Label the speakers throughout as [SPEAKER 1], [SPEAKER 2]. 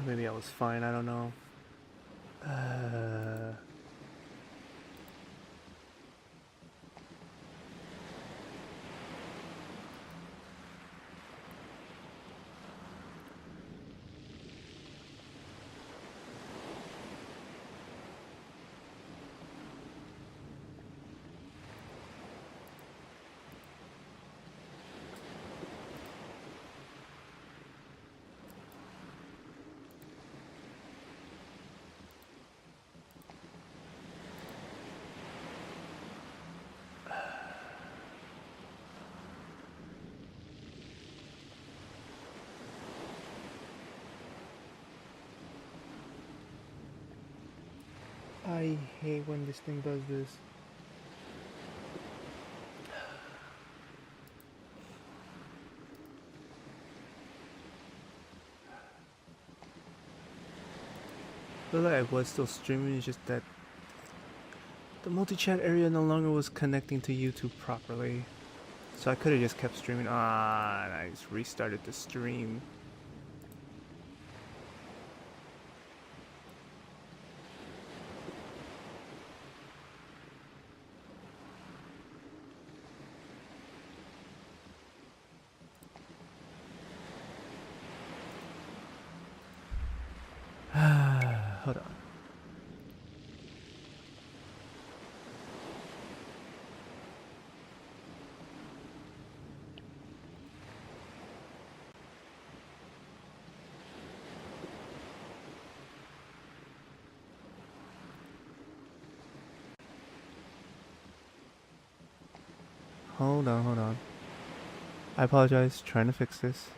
[SPEAKER 1] Maybe I was fine, I don't know. I hate when this thing does this. Feel like I was still streaming, it's just that the multi-chat area no longer was connecting to YouTube properly. So I could have just kept streaming. Ah, and I just restarted the stream. Hold on. Hold on. I apologize, trying to fix this.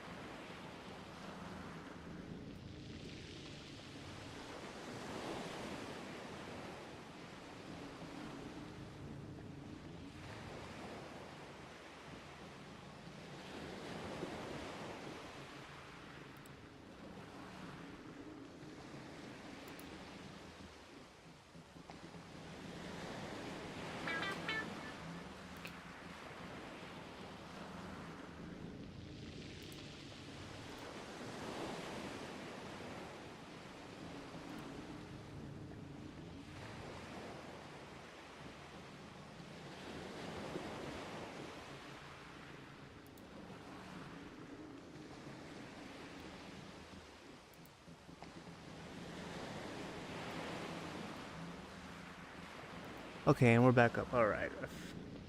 [SPEAKER 1] Okay, and we're back up. Alright, I've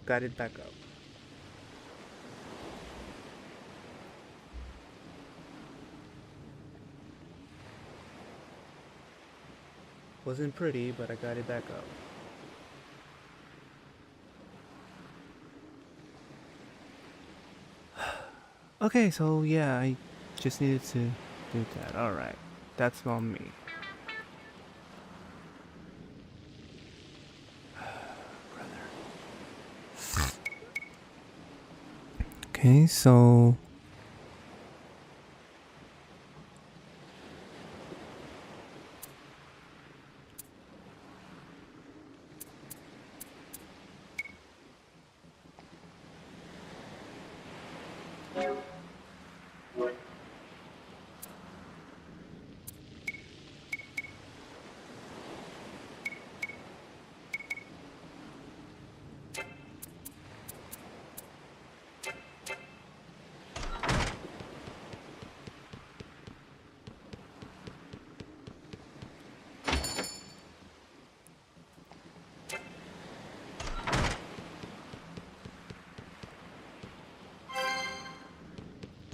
[SPEAKER 1] got it back up. Wasn't pretty, but I got it back up. Okay, so yeah, I just needed to do that. Alright, that's on me. Okay, so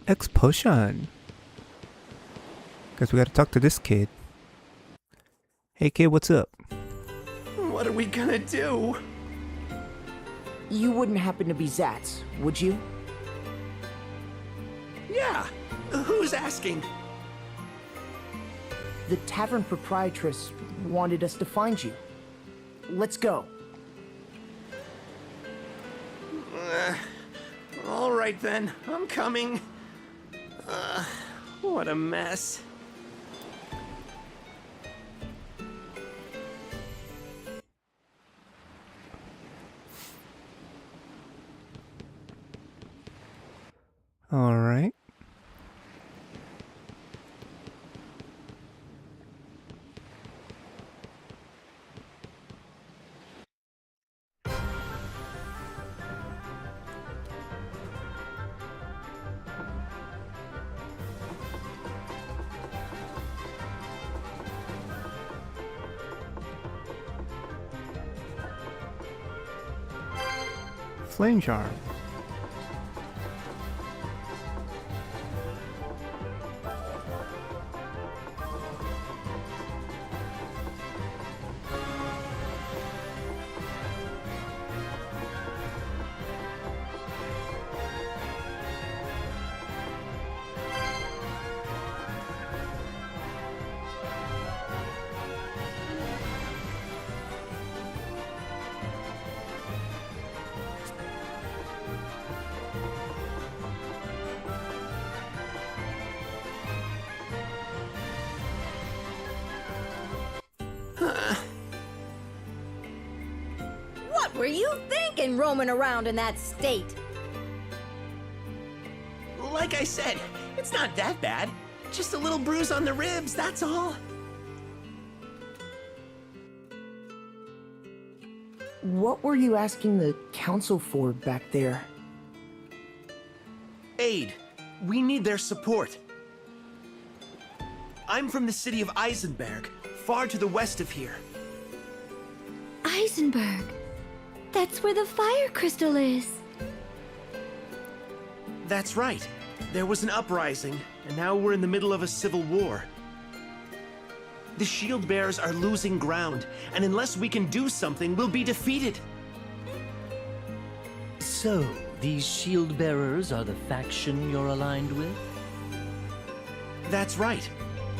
[SPEAKER 1] X potion. Guess we gotta talk to this kid. Hey kid, what's up?
[SPEAKER 2] What are we gonna do?
[SPEAKER 3] You wouldn't happen to be Zatz, would you?
[SPEAKER 2] Yeah, who's asking?
[SPEAKER 3] The tavern proprietress wanted us to find you. Let's go.
[SPEAKER 2] All right then, I'm coming. What a mess.
[SPEAKER 1] Alright. flame charm.
[SPEAKER 4] What were you thinking roaming around in that state?
[SPEAKER 2] Like I said, it's not that bad. Just a little bruise on the ribs, that's all.
[SPEAKER 3] What were you asking the council for back there?
[SPEAKER 2] Aid. We need their support. I'm from the city of Eisenberg, far to the west of here.
[SPEAKER 5] Eisenberg. That's where the fire crystal is.
[SPEAKER 2] That's right. There was an uprising, and now we're in the middle of a civil war. The shield bearers are losing ground, and unless we can do something, we'll be defeated.
[SPEAKER 6] So, these shield bearers are the faction you're aligned with?
[SPEAKER 2] That's right.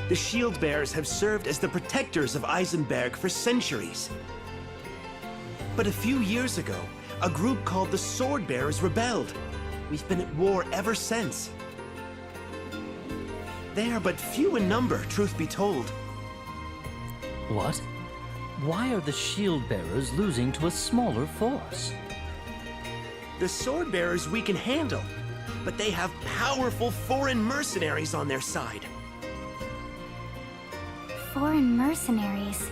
[SPEAKER 2] The shield bearers have served as the protectors of Eisenberg for centuries. But a few years ago, a group called the Sword Bearers rebelled. We've been at war ever since. They are but few in number, truth be told.
[SPEAKER 6] What? Why are the shield bearers losing to a smaller force?
[SPEAKER 2] The Sword Bearers we can handle, but they have powerful foreign mercenaries on their side.
[SPEAKER 5] Foreign mercenaries.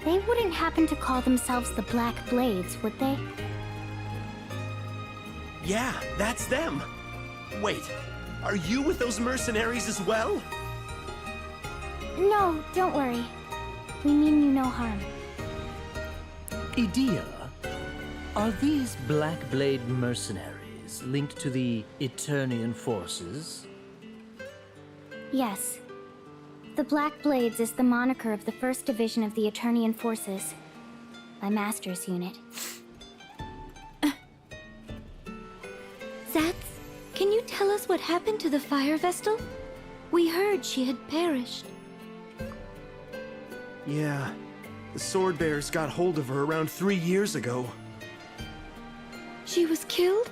[SPEAKER 5] They wouldn't happen to call themselves the Black Blades, would they?
[SPEAKER 2] Yeah, that's them. Wait, are you with those mercenaries as well?
[SPEAKER 5] No, don't worry. We mean you no harm.
[SPEAKER 6] Idea, are these Black Blade mercenaries linked to the Eternian forces?
[SPEAKER 5] Yes. The Black Blades is the moniker of the 1st Division of the Eternian Forces. My master's unit. Zatz, can you tell us what happened to the Fire Vestal? We heard she had perished.
[SPEAKER 2] Yeah, the Sword Bearers got hold of her around 3 years ago.
[SPEAKER 5] She was killed?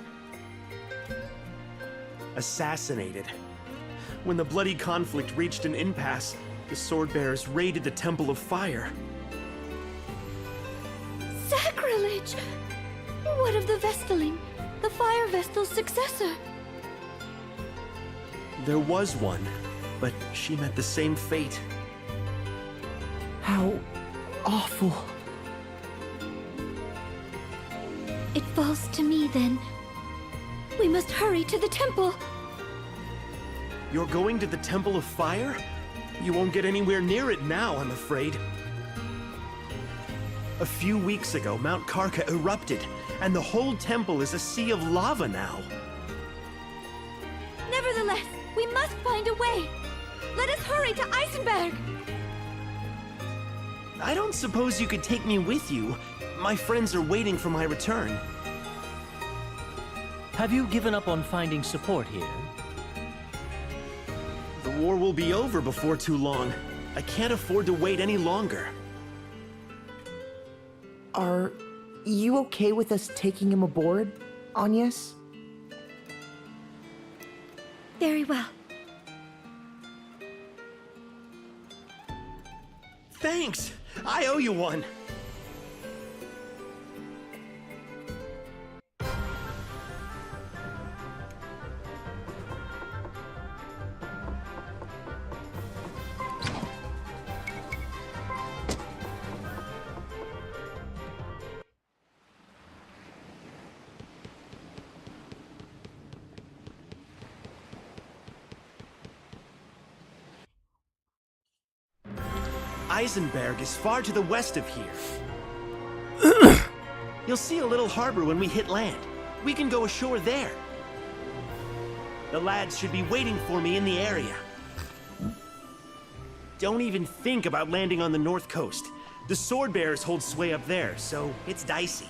[SPEAKER 2] Assassinated. When the bloody conflict reached an impasse, the Sword Bearers raided the Temple of Fire.
[SPEAKER 5] Sacrilege! What of the Vestaling, the Fire Vestal's successor?
[SPEAKER 2] There was one, but she met the same fate.
[SPEAKER 3] How awful.
[SPEAKER 5] It falls to me then. We must hurry to the temple.
[SPEAKER 2] You're going to the Temple of Fire? You won't get anywhere near it now, I'm afraid. A few weeks ago, Mount Karka erupted, and the whole temple is a sea of lava now.
[SPEAKER 5] Nevertheless, we must find a way. Let us hurry to Eisenberg.
[SPEAKER 2] I don't suppose you could take me with you. My friends are waiting for my return.
[SPEAKER 6] Have you given up on finding support here?
[SPEAKER 2] The war will be over before too long. I can't afford to wait any longer.
[SPEAKER 3] Are you okay with us taking him aboard, Agnes?
[SPEAKER 5] Very well.
[SPEAKER 2] Thanks! I owe you one! Eisenberg is far to the west of here. You'll see a little harbor when we hit land. We can go ashore there. The lads should be waiting for me in the area. Don't even think about landing on the north coast. The sword bearers hold sway up there, so it's dicey.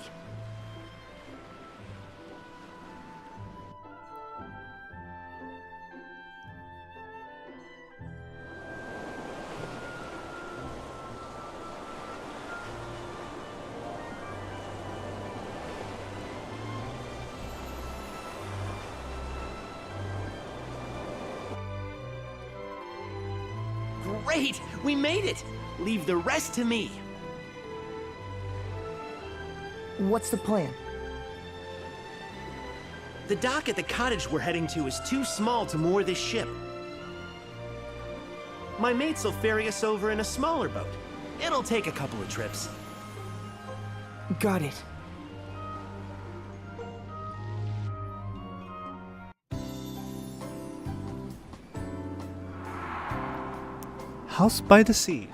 [SPEAKER 2] Great! We made it! Leave the rest to me.
[SPEAKER 3] What's the plan?
[SPEAKER 2] The dock at the cottage we're heading to is too small to moor this ship. My mates will ferry us over in a smaller boat. It'll take a couple of trips.
[SPEAKER 3] Got it.
[SPEAKER 1] House by the sea.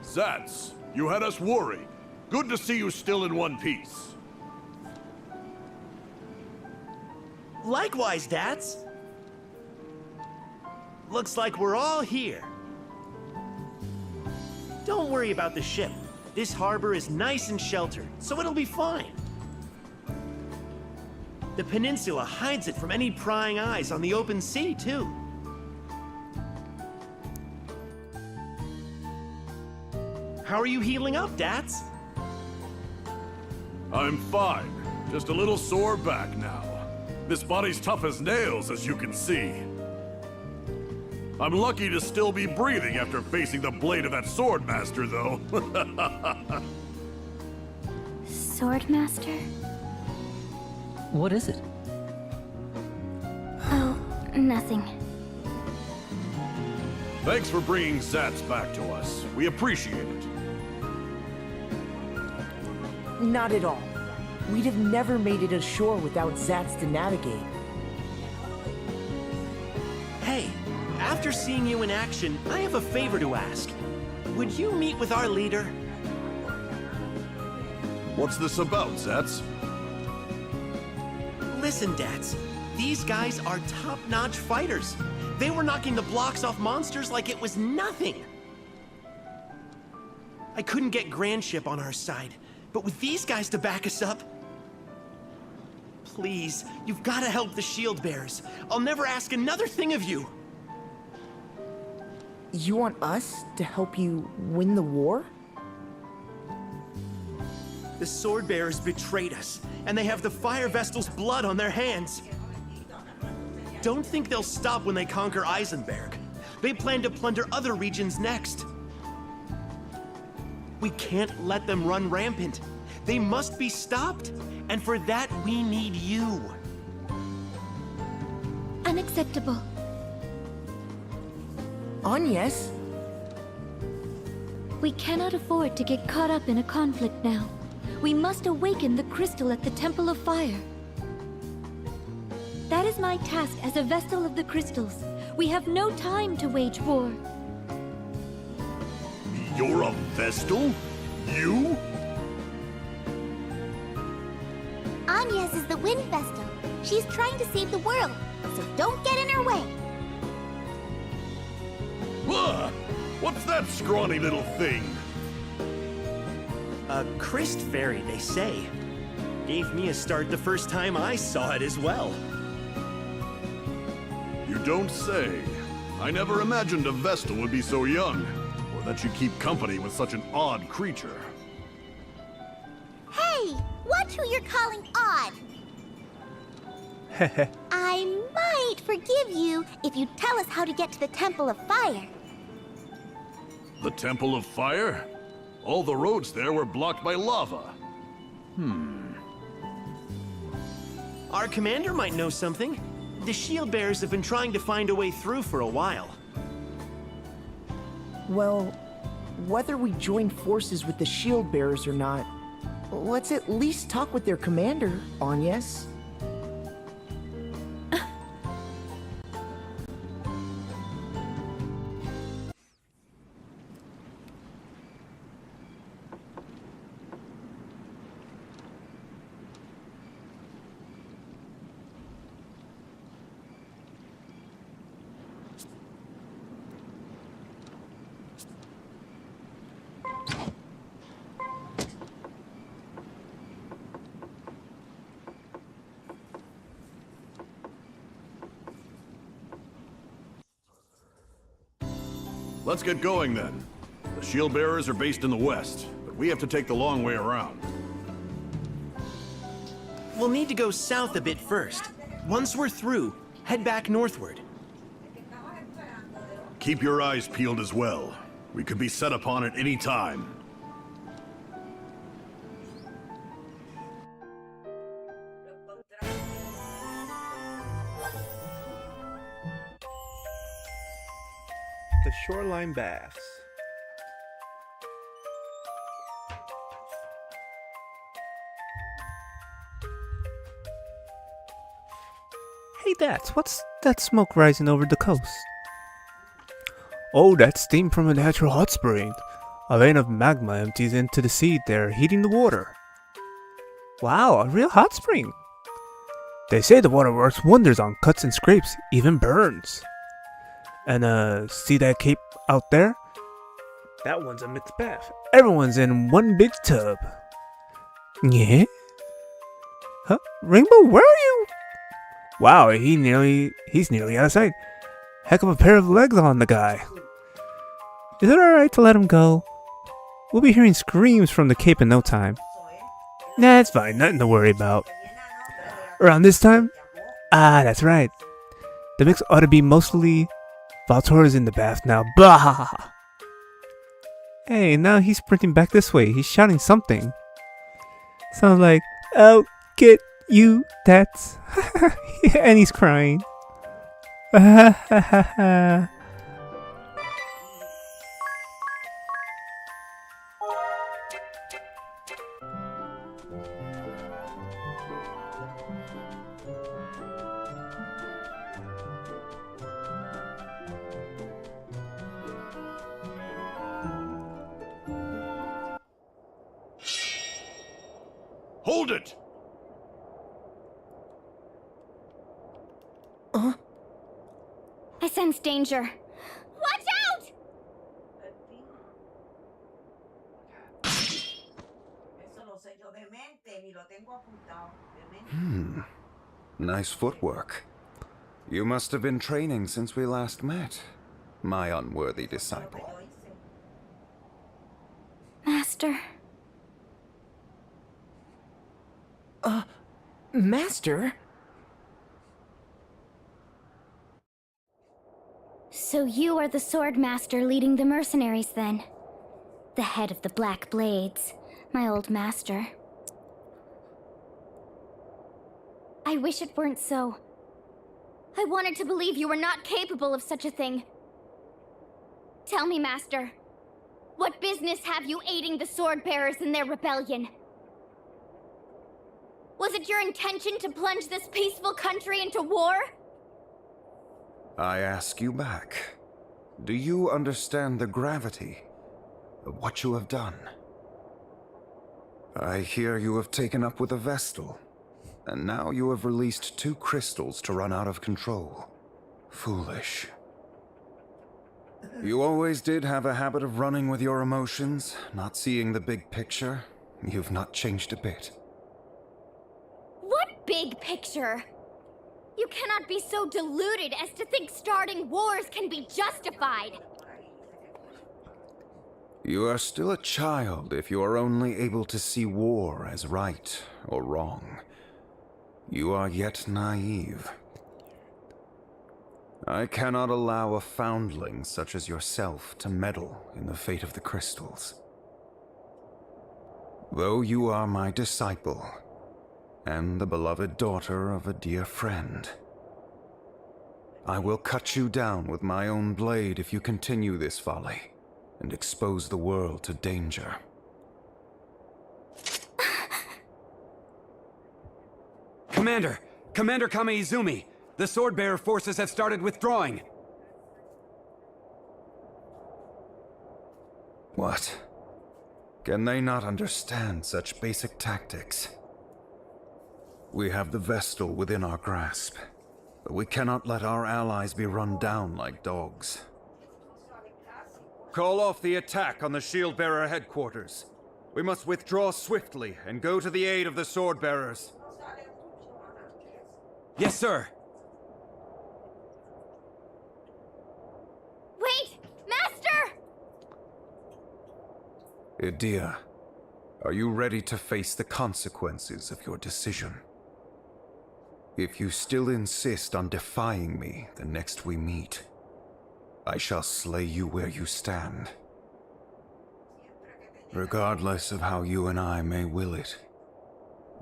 [SPEAKER 7] Zats, you had us worried. Good to see you still in one piece.
[SPEAKER 2] Likewise, Dads. Looks like we're all here. Don't worry about the ship. This harbor is nice and sheltered, so it'll be fine. The peninsula hides it from any prying eyes on the open sea, too. How are you healing up, Dads?
[SPEAKER 7] I'm fine. Just a little sore back now. This body's tough as nails, as you can see. I'm lucky to still be breathing after facing the blade of that Swordmaster, though.
[SPEAKER 5] Swordmaster?
[SPEAKER 6] What is it?
[SPEAKER 5] Oh, nothing.
[SPEAKER 7] Thanks for bringing Zats back to us. We appreciate it.
[SPEAKER 3] Not at all. We'd have never made it ashore without Zats to navigate.
[SPEAKER 2] Hey, after seeing you in action, I have a favor to ask. Would you meet with our leader?
[SPEAKER 7] What's this about, Zats?
[SPEAKER 2] Listen, Dads. These guys are top-notch fighters. They were knocking the blocks off monsters like it was nothing. I couldn't get Grandship on our side, but with these guys to back us up... Please, you've got to help the shield bearers. I'll never ask another thing of you.
[SPEAKER 3] You want us to help you win the war?
[SPEAKER 2] The sword bearers betrayed us, and they have the Fire Vestal's blood on their hands. Don't think they'll stop when they conquer Eisenberg. They plan to plunder other regions next. We can't let them run rampant. They must be stopped, and for that we need you.
[SPEAKER 5] Unacceptable.
[SPEAKER 3] Agnes?
[SPEAKER 8] We cannot afford to get caught up in a conflict now. We must awaken the crystal at the Temple of Fire. That is my task as a Vestal of the Crystals. We have no time to wage war.
[SPEAKER 7] You're a Vestal? You?
[SPEAKER 9] Agnes is the Wind Vestal. She's trying to save the world, so don't get in her way.
[SPEAKER 7] What's that scrawny little thing?
[SPEAKER 2] A Christ fairy, they say. Gave me a start the first time I saw it as well.
[SPEAKER 7] You don't say. I never imagined a Vestal would be so young, or that she'd keep company with such an odd creature.
[SPEAKER 9] Hey, watch who you're calling odd. I might forgive you if you tell us how to get to the Temple of Fire.
[SPEAKER 7] The Temple of Fire? All the roads there were blocked by lava.
[SPEAKER 2] Our commander might know something. The shield bearers have been trying to find a way through for a while.
[SPEAKER 3] Well, whether we join forces with the shield bearers or not, let's at least talk with their commander, Agnes.
[SPEAKER 7] Let's get going then. The shield bearers are based in the west, but we have to take the long way around.
[SPEAKER 2] We'll need to go south a bit first. Once we're through, head back northward.
[SPEAKER 7] Keep your eyes peeled as well. We could be set upon at any time.
[SPEAKER 1] The shoreline baths. Hey, what's that smoke rising over the coast? Oh, that's steam from a natural hot spring. A vein of magma empties into the sea there, heating the water. Wow, a real hot spring. They say the water works wonders on cuts and scrapes, even burns. And see that cape out there? That one's a mixed bath. Everyone's in one big tub. Yeah? Huh? Rainbow, where are you? Wow, he's nearly out of sight. Heck of a pair of legs on the guy. Is it alright to let him go? We'll be hearing screams from the cape in no time. Nah, it's fine, nothing to worry about. Around this time? Ah, that's right. The mix ought to be mostly Valtora's in the bath now. Bah! Hey, now he's sprinting back this way. He's shouting something. Sounds like, "I'll get you, that's." And he's crying.
[SPEAKER 7] Hold it!
[SPEAKER 5] I sense danger.
[SPEAKER 8] Watch out!
[SPEAKER 10] Nice footwork. You must have been training since we last met, my unworthy disciple.
[SPEAKER 5] Master.
[SPEAKER 3] Master?
[SPEAKER 5] So you are the sword master leading the mercenaries then? The head of the Black Blades, my old master. I wish it weren't so. I wanted to believe you were not capable of such a thing. Tell me, Master, what business have you aiding the sword bearers in their rebellion? Was it your intention to plunge this peaceful country into war?
[SPEAKER 10] I ask you back. Do you understand the gravity of what you have done? I hear you have taken up with a Vestal, and now you have released 2 crystals to run out of control. Foolish. You always did have a habit of running with your emotions, not seeing the big picture. You've not changed a bit.
[SPEAKER 5] What big picture? You cannot be so deluded as to think starting wars can be justified.
[SPEAKER 10] You are still a child if you are only able to see war as right or wrong. You are yet naive. I cannot allow a foundling such as yourself to meddle in the fate of the crystals. Though you are my disciple, and the beloved daughter of a dear friend, I will cut you down with my own blade if you continue this folly and expose the world to danger.
[SPEAKER 11] Commander! Commander Kame-Izumi! The Swordbearer forces have started withdrawing!
[SPEAKER 10] What? Can they not understand such basic tactics? We have the Vestal within our grasp, but we cannot let our allies be run down like dogs. Call off the attack on the Shield-Bearer headquarters. We must withdraw swiftly and go to the aid of the Sword-Bearers.
[SPEAKER 11] Yes, sir.
[SPEAKER 5] Wait! Master!
[SPEAKER 10] Idia, are you ready to face the consequences of your decision? If you still insist on defying me the next we meet, I shall slay you where you stand. Regardless of how you and I may will it,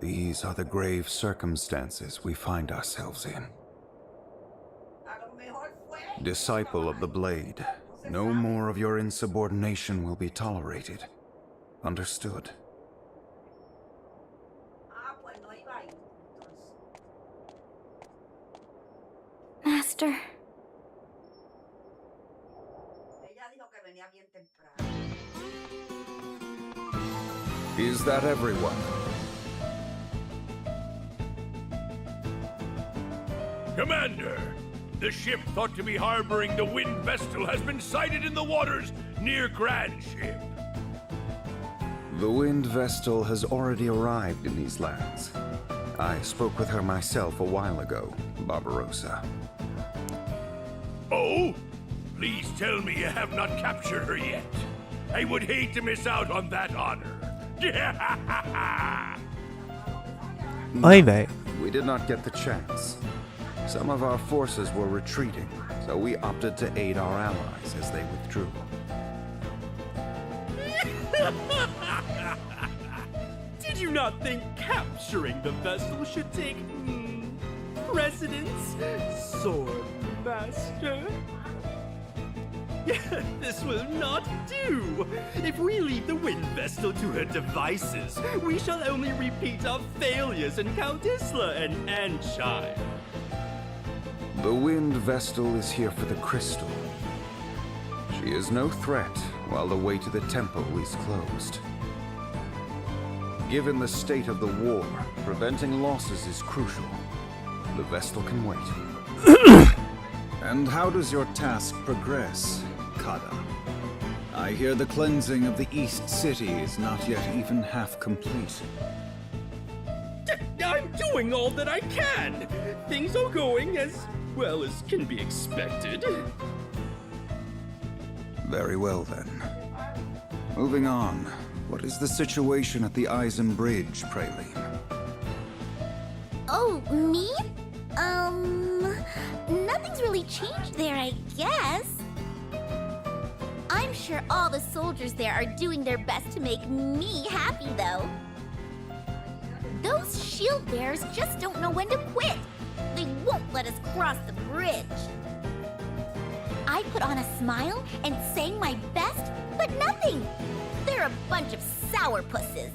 [SPEAKER 10] these are the grave circumstances we find ourselves in. Disciple of the Blade, no more of your insubordination will be tolerated. Understood?
[SPEAKER 8] Master.
[SPEAKER 10] Is that everyone?
[SPEAKER 7] Commander! The ship thought to be harboring the Wind Vestal has been sighted in the waters near Grand Ship.
[SPEAKER 10] The Wind Vestal has already arrived in these lands. I spoke with her myself a while ago, Barbarossa.
[SPEAKER 7] Oh? Please tell me you have not captured her yet. I would hate to miss out on that honor.
[SPEAKER 1] Oy vey.
[SPEAKER 10] We did not get the chance. Some of our forces were retreating, so we opted to aid our allies as they withdrew.
[SPEAKER 12] Did you not think capturing the vessel should take precedence, Sword Master? This will not do! If we leave the Wind Vestal to her devices, we shall only repeat our failures in Count Isla and Anshine.
[SPEAKER 10] The Wind Vestal is here for the crystal. She is no threat while the way to the temple is closed. Given the state of the war, preventing losses is crucial. The Vestal can wait. And how does your task progress, Kada? I hear the cleansing of the East City is not yet even half complete.
[SPEAKER 12] I'm doing all that I can! Things are going as well as can be expected.
[SPEAKER 10] Very well then. Moving on. What is the situation at the Eisen Bridge, Praline?
[SPEAKER 9] Oh, me? Nothing's really changed there, I guess. I'm sure all the soldiers there are doing their best to make me happy, though. Those shield bearers just don't know when to quit. They won't let us cross the bridge. I put on a smile and sang my best, but nothing. They're a bunch of sourpusses.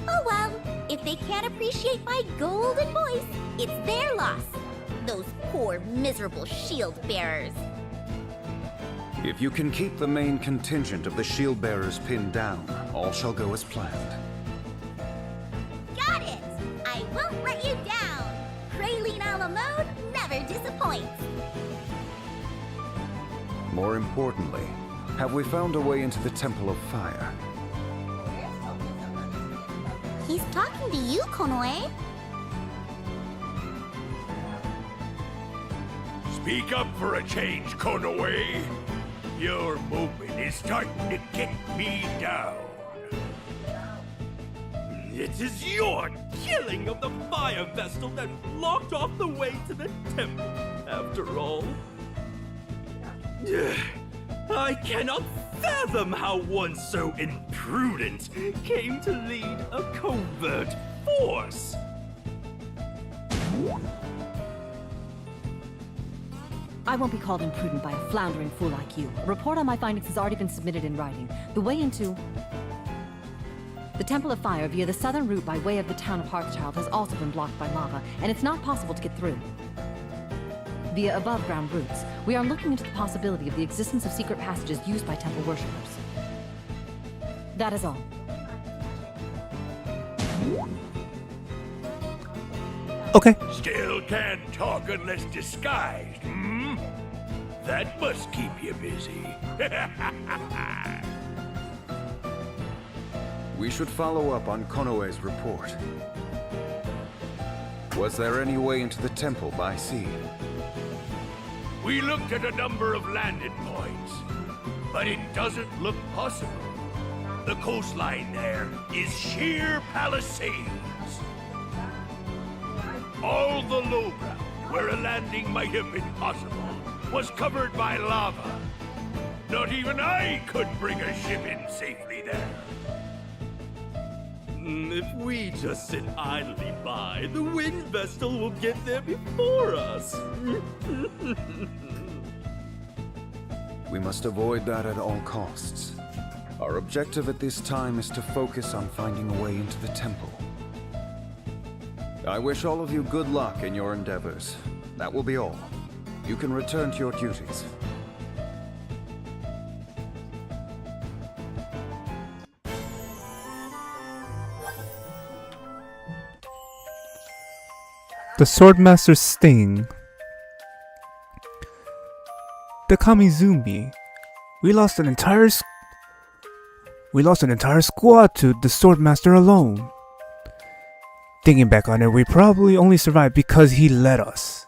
[SPEAKER 9] Oh well, if they can't appreciate my golden voice, it's their loss. Those poor, miserable shield bearers.
[SPEAKER 10] If you can keep the main contingent of the shield bearers pinned down, all shall go as planned.
[SPEAKER 9] Got it! I won't let you down. Praline a la mode never disappoints.
[SPEAKER 10] More importantly, have we found a way into the Temple of Fire?
[SPEAKER 9] He's talking to you, Konoe.
[SPEAKER 7] Speak up for a change, Konoe. Your movement is starting to get me down.
[SPEAKER 12] It is your killing of the fire vestal that blocked off the way to the temple, after all. I cannot fathom how one so imprudent came to lead a covert force.
[SPEAKER 13] I won't be called imprudent by a floundering fool like you. A report on my findings has already been submitted in writing. The way into the Temple of Fire via the southern route by way of the town of Hearthchild has also been blocked by lava, and it's not possible to get through. Via above-ground routes, we are looking into the possibility of the existence of secret passages used by temple worshippers. That is all.
[SPEAKER 1] Okay.
[SPEAKER 14] Still can't talk unless disguised, hmm? That must keep you busy.
[SPEAKER 10] We should follow up on Konoe's report. Was there any way into the temple by sea?
[SPEAKER 14] We looked at a number of landing points, but it doesn't look possible. The coastline there is sheer palisades. All the low ground where a landing might have been possible was covered by lava. Not even I could bring a ship in safely there.
[SPEAKER 12] If we just sit idly by, the wind vessel will get there before us.
[SPEAKER 10] We must avoid that at all costs. Our objective at this time is to focus on finding a way into the temple. I wish all of you good luck in your endeavors. That will be all. You can return to your duties.
[SPEAKER 1] The Swordmaster's Sting. The Kamizumi. We lost an entire squad to the Swordmaster alone. Thinking back on it, we probably only survived because he led us.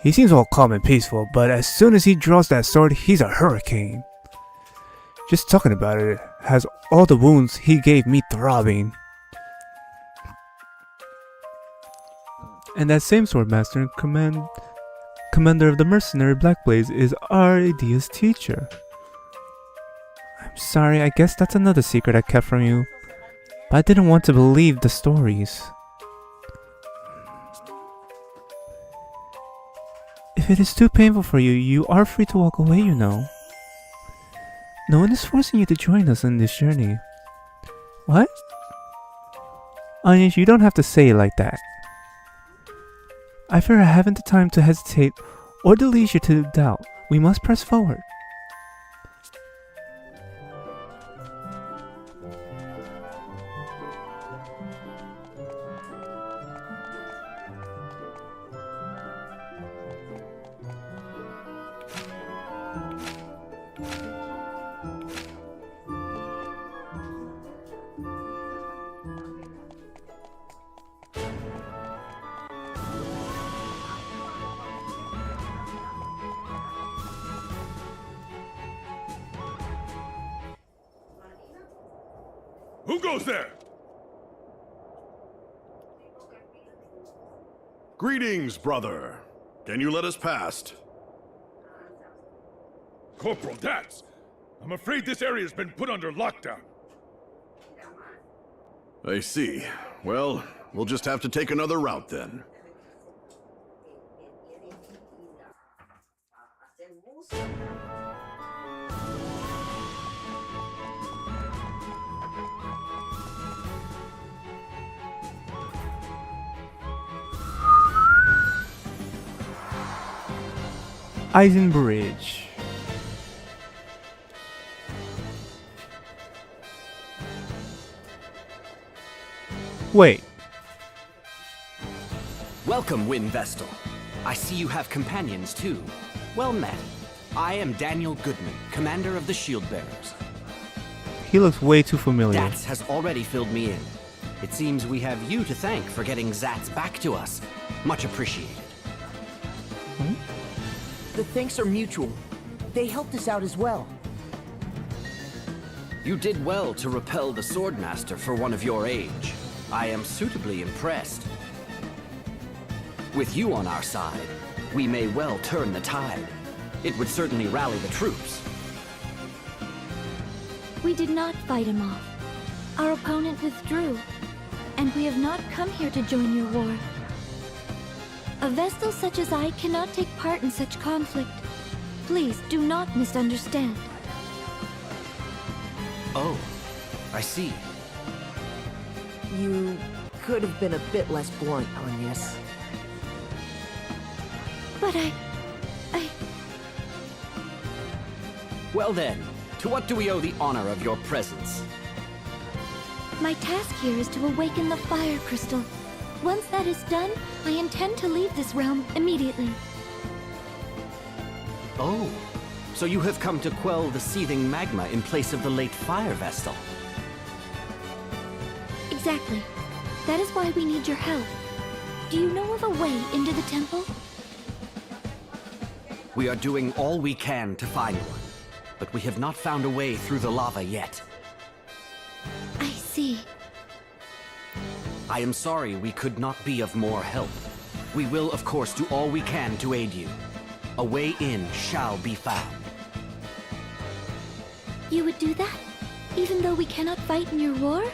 [SPEAKER 1] He seems all calm and peaceful, but as soon as he draws that sword, he's a hurricane. Just talking about it has all the wounds he gave me throbbing. And that same Swordmaster and commander of the mercenary Blackblades is Aridia's teacher. I'm sorry, I guess that's another secret I kept from you. But I didn't want to believe the stories. If it is too painful for you, you are free to walk away, you know. No one is forcing you to join us in this journey. What? Anya, you don't have to say it like that. I fear I haven't the time to hesitate or the leisure to doubt. We must press forward.
[SPEAKER 7] Who goes there? Greetings, brother. Can you let us past?
[SPEAKER 14] Corporal Dats, I'm afraid this area's been put under lockdown.
[SPEAKER 7] I see. Well, we'll just have to take another route then.
[SPEAKER 1] Eisen Bridge. Wait.
[SPEAKER 15] Welcome, Wind Vestal. I see you have companions too. Well met. I am Daniel Goodman, commander of the Shield Bearers.
[SPEAKER 1] He looks way too familiar.
[SPEAKER 15] Dats has already filled me in. It seems we have you to thank for getting Zats back to us. Much appreciated.
[SPEAKER 3] The thanks are mutual. They helped us out as well.
[SPEAKER 15] You did well to repel the Swordmaster for one of your age. I am suitably impressed. With you on our side, we may well turn the tide. It would certainly rally the troops.
[SPEAKER 8] We did not fight him off. Our opponent withdrew, and we have not come here to join your war. A Vestal such as I cannot take part in such conflict. Please do not misunderstand.
[SPEAKER 15] Oh, I see.
[SPEAKER 3] You could have been a bit less blunt on this.
[SPEAKER 8] But I...
[SPEAKER 15] Well then, To what do we owe the honor of your presence?
[SPEAKER 8] My task here is to awaken the fire crystal. Once that is done, I intend to leave this realm immediately.
[SPEAKER 15] Oh, so you have come to quell the seething magma in place of the late fire vestal.
[SPEAKER 8] Exactly. That is why we need your help. Do you know of a way into the temple?
[SPEAKER 15] We are doing all we can to find one, but we have not found a way through the lava yet.
[SPEAKER 8] I see.
[SPEAKER 15] I am sorry we could not be of more help. We will, of course, do all we can to aid you. A way in shall be found.
[SPEAKER 8] You would do that? Even though we cannot fight in your war?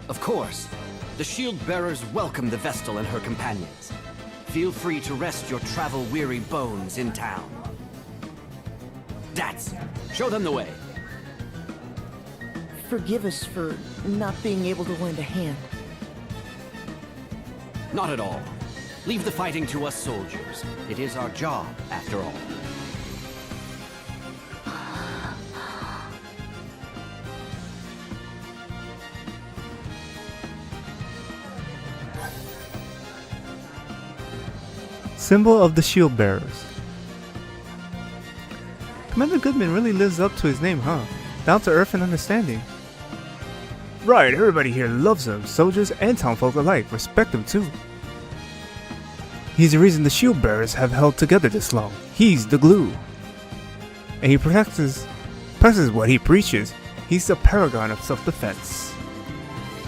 [SPEAKER 15] Of course. The shield bearers welcome the Vestal and her companions. Feel free to rest your travel-weary bones in town. Dats, show them the way.
[SPEAKER 3] Forgive us for not being able to lend a hand.
[SPEAKER 15] Not at all. Leave the fighting to us soldiers. It is our job, after all.
[SPEAKER 1] Symbol of the Shield Bearers. Commander Goodman really lives up to his name, huh? Down to earth and understanding. Right, everybody here loves him. Soldiers and townfolk alike respect him too. He's the reason the Shield Bearers have held together this long. He's the glue. And he practices what he preaches. He's the paragon of self-defense.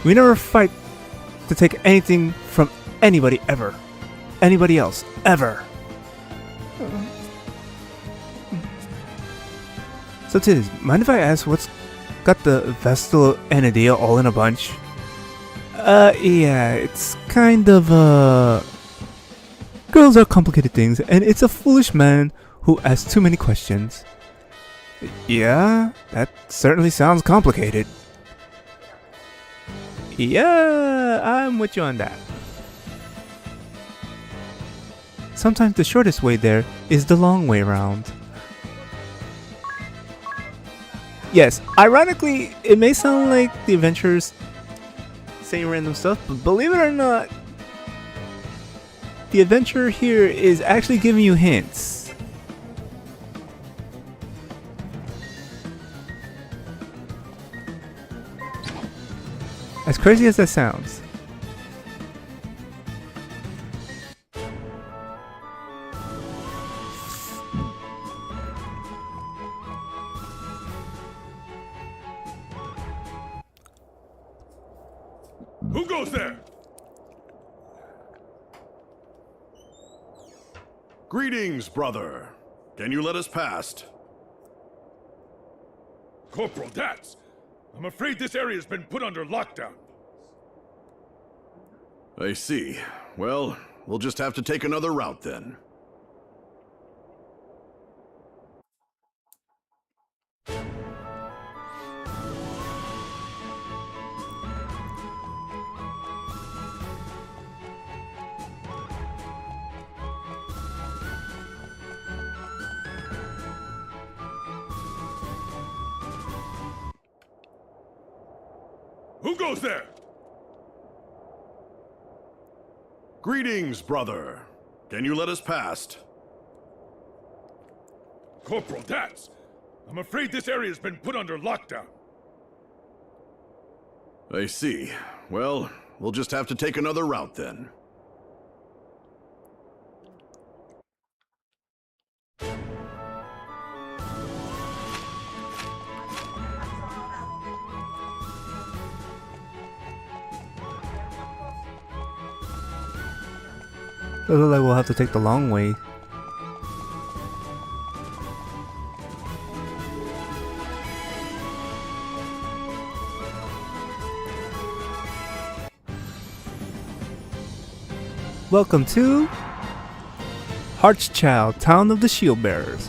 [SPEAKER 1] We never fight to take anything from anybody ever. Anybody else, ever. So Tiz, mind if I ask what's got the Vestal and Adia all in a bunch? Yeah, it's kind of, girls are complicated things, and it's a foolish man who asks too many questions. Yeah, that certainly sounds complicated. Yeah, I'm with you on that. Sometimes the shortest way there is the long way around. Yes, ironically, it may sound like the adventurers saying random stuff, but believe it or not, the adventurer here is actually giving you hints. As crazy as that sounds.
[SPEAKER 7] Who goes there? Greetings, brother. Can you let us past?
[SPEAKER 14] Corporal Dats, I'm afraid this area's been put under lockdown.
[SPEAKER 7] I see. Well, we'll just have to take another route then.
[SPEAKER 14] Who goes there?
[SPEAKER 7] Greetings, brother. Can you let us past?
[SPEAKER 14] Corporal Dats, I'm afraid this area's been put under lockdown.
[SPEAKER 7] I see. Well, we'll just have to take another route then.
[SPEAKER 1] It looks like we'll have to take the long way. Welcome to Heartschild, Town of the Shield Bearers.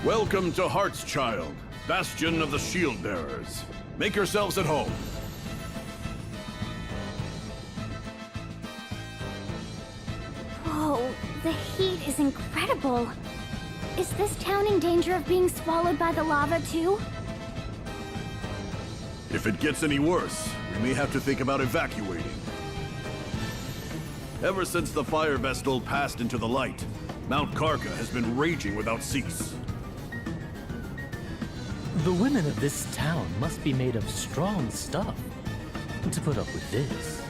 [SPEAKER 7] Welcome to Heartschild, Bastion of the Shield Bearers. Make yourselves at home.
[SPEAKER 5] Whoa, the heat is incredible. Is this town in danger of being swallowed by the lava too?
[SPEAKER 7] If it gets any worse, we may have to think about evacuating. Ever since the fire vestal passed into the light, Mount Karka has been raging without cease.
[SPEAKER 6] The women of this town must be made of strong stuff to put up with this.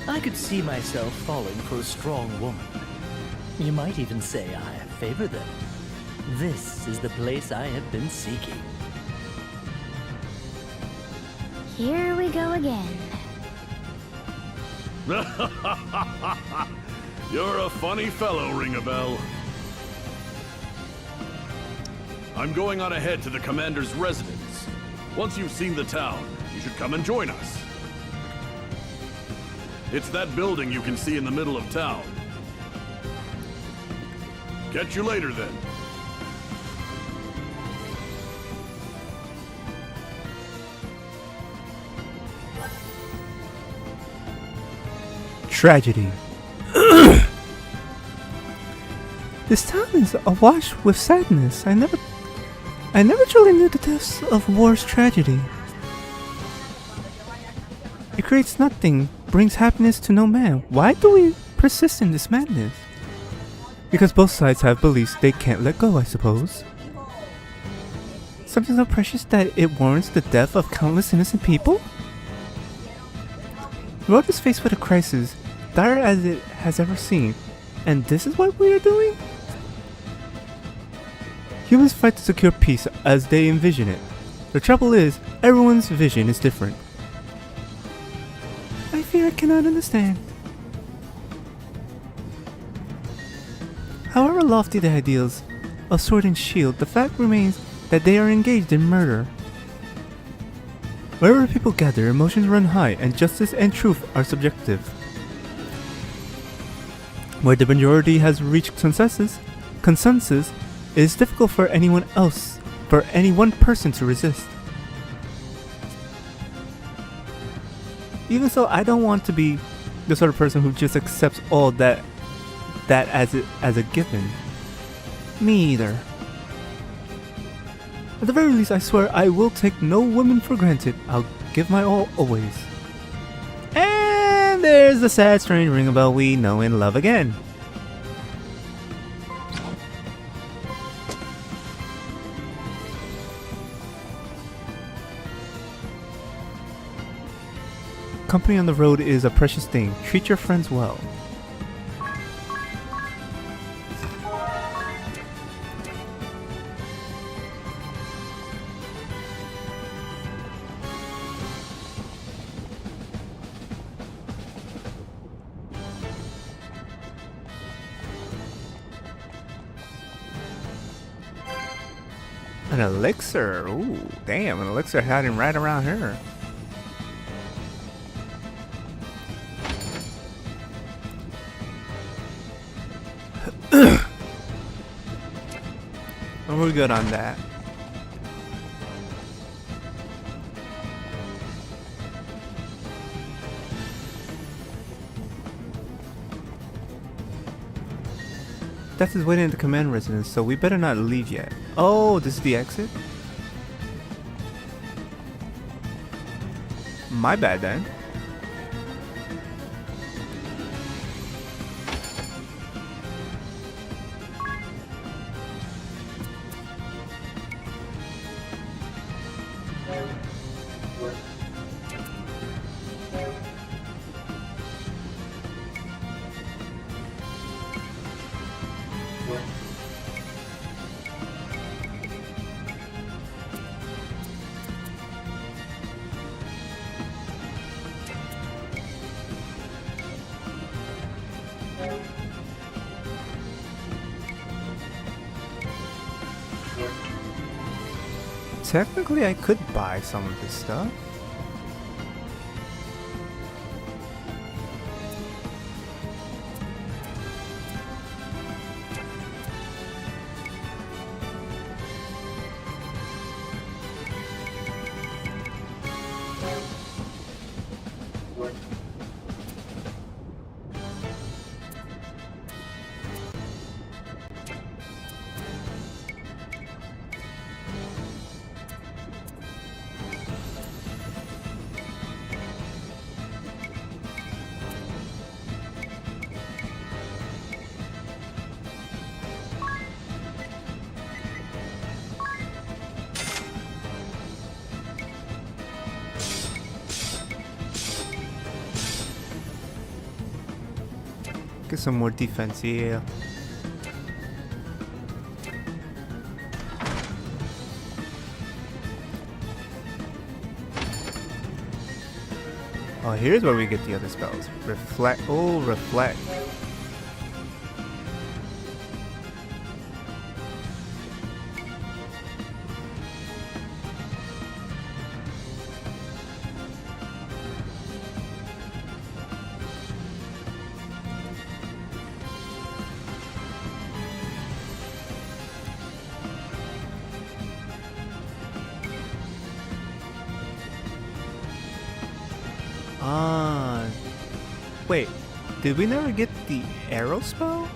[SPEAKER 6] I could see myself falling for a strong woman. You might even say I favor them. This is the place I have been seeking.
[SPEAKER 5] Here we go again.
[SPEAKER 7] You're a funny fellow, Ring-a-Bell. I'm going on ahead to the commander's residence. Once you've seen the town, you should come and join us. It's that building you can see in the middle of town. Catch you later, then.
[SPEAKER 1] Tragedy. This town is awash with sadness. I never truly knew the depths of war's tragedy. It creates nothing, brings happiness to no man. Why do we persist in this madness? Because both sides have beliefs they can't let go, I suppose. Something so precious that it warrants the death of countless innocent people? The world is faced with a crisis, dire as it has ever seen, and this is what we are doing? Humans fight to secure peace as they envision it. The trouble is, everyone's vision is different. I fear I cannot understand. However lofty the ideals of sword and shield, the fact remains that they are engaged in murder. Wherever people gather, emotions run high, and justice and truth are subjective. Where the majority has reached consensus, it is difficult for any one person to resist. Even so, I don't want to be the sort of person who just accepts all that as a given. Me either. At the very least, I swear I will take no woman for granted. I'll give my all always. And there's the sad, strange ring-a-bell we know and love again. Company on the road is a precious thing. Treat your friends well. An elixir. Ooh, damn, an elixir hiding right around here. We're good on that. Death is waiting at the command residence, so we better not leave yet. Oh, this is the exit? My bad then. Technically, I could buy some of this stuff. Get some more defense, yeah. Oh, here's where we get the other spells. Reflect. Oh, reflect. Ah, wait, did we never get the arrow spell?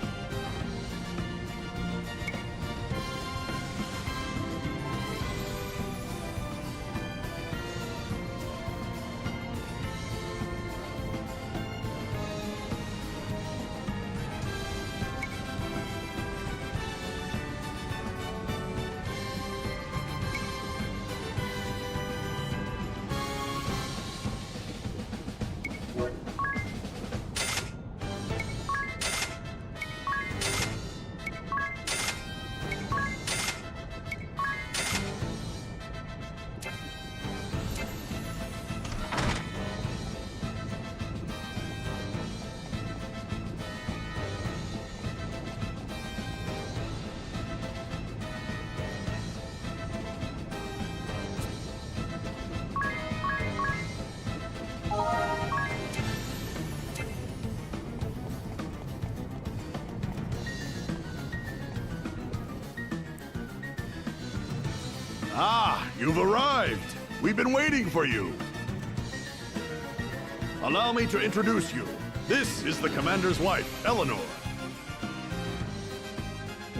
[SPEAKER 7] Ah, you've arrived. We've been waiting for you. Allow me to introduce you. This is the Commander's wife, Eleanor.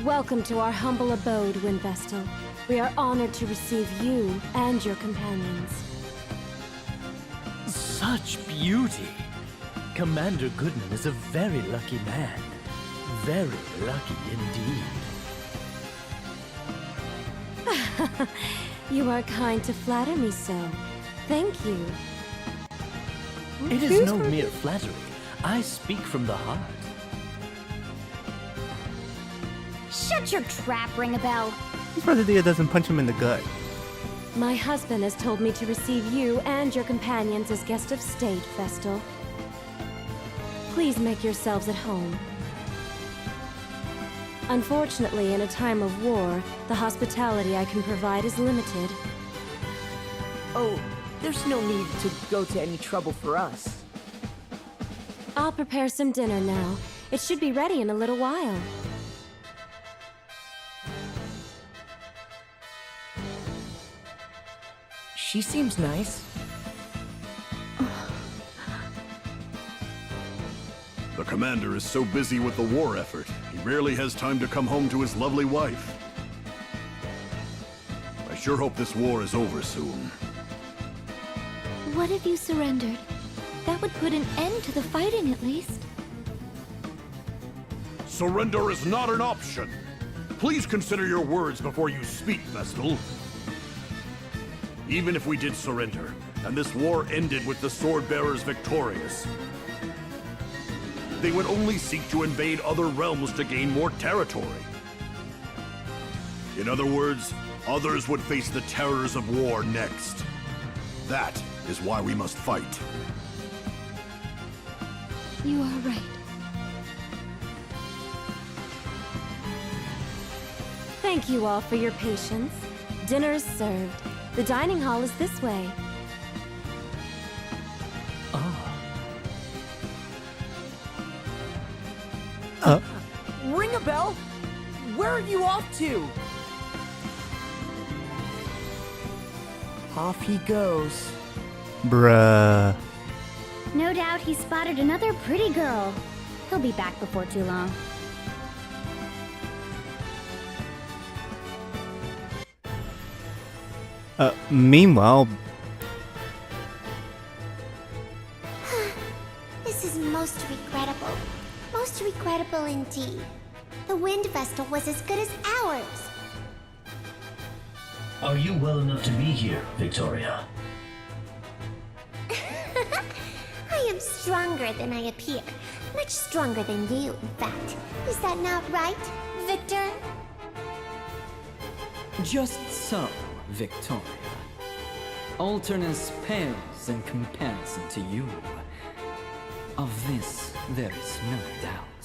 [SPEAKER 8] Welcome to our humble abode, Windvestal. We are honored to receive you and your companions.
[SPEAKER 6] Such beauty! Commander Goodman is a very lucky man. Very lucky indeed.
[SPEAKER 8] You are kind to flatter me so. Thank you.
[SPEAKER 6] It is no mere flattery. I speak from the heart.
[SPEAKER 5] Shut your trap, Ring-a-Bell.
[SPEAKER 1] This Rosadiah doesn't punch him in the gut.
[SPEAKER 8] My husband has told me to receive you and your companions as guest of state, Vestal. Please make yourselves at home. Unfortunately, in a time of war, the hospitality I can provide is limited.
[SPEAKER 3] Oh, there's no need to go to any trouble for us.
[SPEAKER 8] I'll prepare some dinner now. It should be ready in a little while.
[SPEAKER 3] She seems nice.
[SPEAKER 7] The Commander is so busy with the war effort, he rarely has time to come home to his lovely wife. I sure hope this war is over soon.
[SPEAKER 8] What if you surrendered? That would put an end to the fighting, at least.
[SPEAKER 7] Surrender is not an option. Please consider your words before you speak, Vestal. Even if we did surrender, and this war ended with the Swordbearers victorious, they would only seek to invade other realms to gain more territory. In other words, others would face the terrors of war next. That is why we must fight.
[SPEAKER 8] You are right. Thank you all for your patience. Dinner is served. The dining hall is this way.
[SPEAKER 3] Ring a bell? Where are you off to? Off he goes.
[SPEAKER 1] Bruh.
[SPEAKER 5] No doubt he spotted another pretty girl. He'll be back before too long.
[SPEAKER 1] Meanwhile...
[SPEAKER 9] This is most regrettable. Most regrettable indeed. The Wind Vestal was as good as ours.
[SPEAKER 16] Are you well enough to be here, Victoria?
[SPEAKER 9] I am stronger than I appear. Much stronger than you, in fact. Is that not right, Victor?
[SPEAKER 17] Just so, Victoria. Alternus pales in comparison to you. Of this, there is no doubt.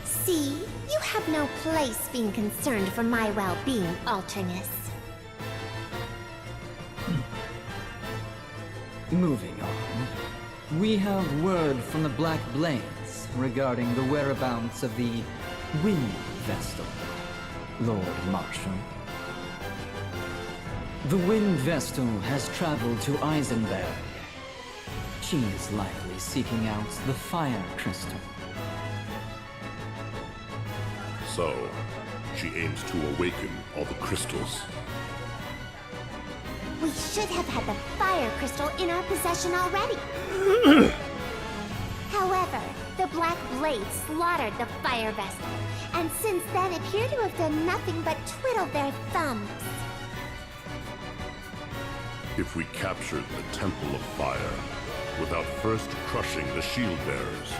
[SPEAKER 9] See, you have no place being concerned for my well-being, Alternus.
[SPEAKER 17] Moving on. We have word from the Black Blades regarding the whereabouts of the Wind Vestal, Lord Marshal. The Wind Vestal has traveled to Eisenberg. She is likely seeking out the Fire Crystal.
[SPEAKER 7] So, she aims to awaken all the crystals.
[SPEAKER 9] We should have had the Fire Crystal in our possession already. However, the Black Blades slaughtered the Fire Vestal, and since then appear to have done nothing but twiddle their thumbs.
[SPEAKER 7] If we captured the Temple of Fire without first crushing the shield bearers,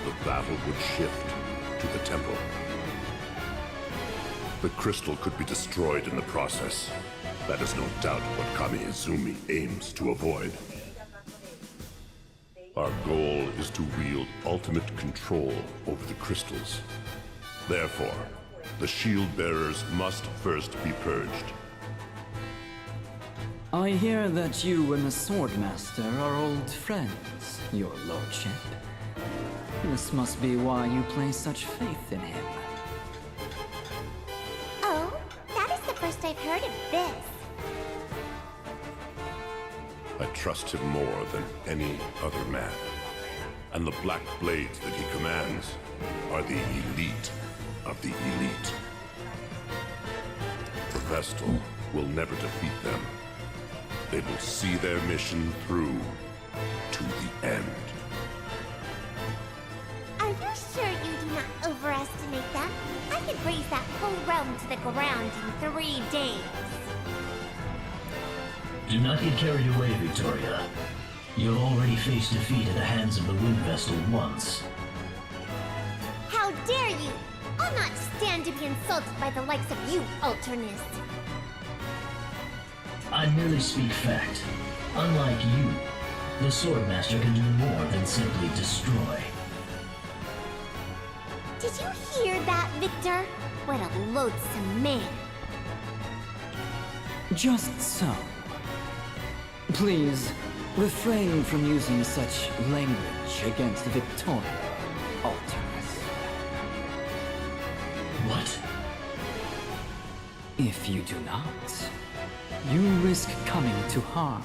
[SPEAKER 7] the battle would shift to the temple. The crystal could be destroyed in the process. That is no doubt what Kami Izumi aims to avoid. Our goal is to wield ultimate control over the crystals. Therefore, the shield bearers must first be purged.
[SPEAKER 17] I hear that you and the Swordmaster are old friends, your lordship. This must be why you place such faith in him.
[SPEAKER 9] Oh, that is the first I've heard of this.
[SPEAKER 7] I trust him more than any other man. And the Black Blades that he commands are the elite of the elite. The Vestal will never defeat them. They will see their mission through to the end.
[SPEAKER 9] Are you sure you do not overestimate them? I could raise that whole realm to the ground in 3 days.
[SPEAKER 16] Do not get carried away, Victoria. You have already faced defeat at the hands of the Wind Vestal once.
[SPEAKER 9] How dare you! I'll not stand to be insulted by the likes of you, Alternus.
[SPEAKER 16] I merely speak fact. Unlike you, the Swordmaster can do more than simply destroy.
[SPEAKER 9] Did you hear that, Victor? What a loathsome man.
[SPEAKER 17] Just so. Please, refrain from using such language against Victoria, Alternus.
[SPEAKER 16] What?
[SPEAKER 17] If you do not, you risk coming to harm.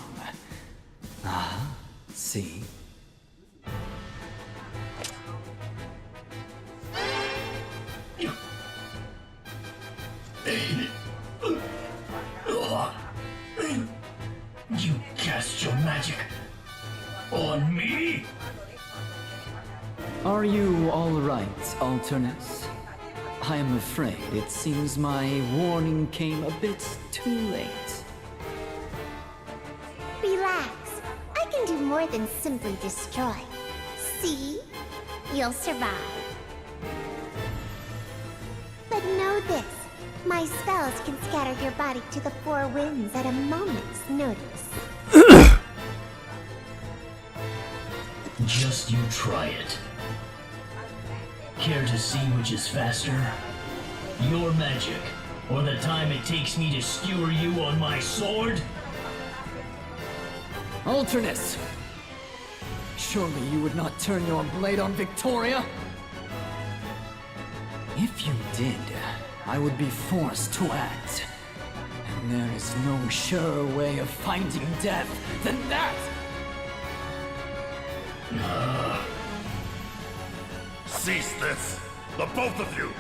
[SPEAKER 17] Ah, see?
[SPEAKER 16] You cast your magic on me?
[SPEAKER 17] Are you all right, Alternus? I am afraid it seems my warning came a bit too late.
[SPEAKER 9] Relax. I can do more than simply destroy. See? You'll survive. But know this. My spells can scatter your body to the 4 winds at a moment's notice.
[SPEAKER 16] Just you try it. Care to see which is faster? Your magic, or the time it takes me to skewer you on my sword?
[SPEAKER 17] Alternus! Surely you would not turn your blade on Victoria? If you did, I would be forced to act. And there is no surer way of finding death than that!
[SPEAKER 7] Cease this! The both of you!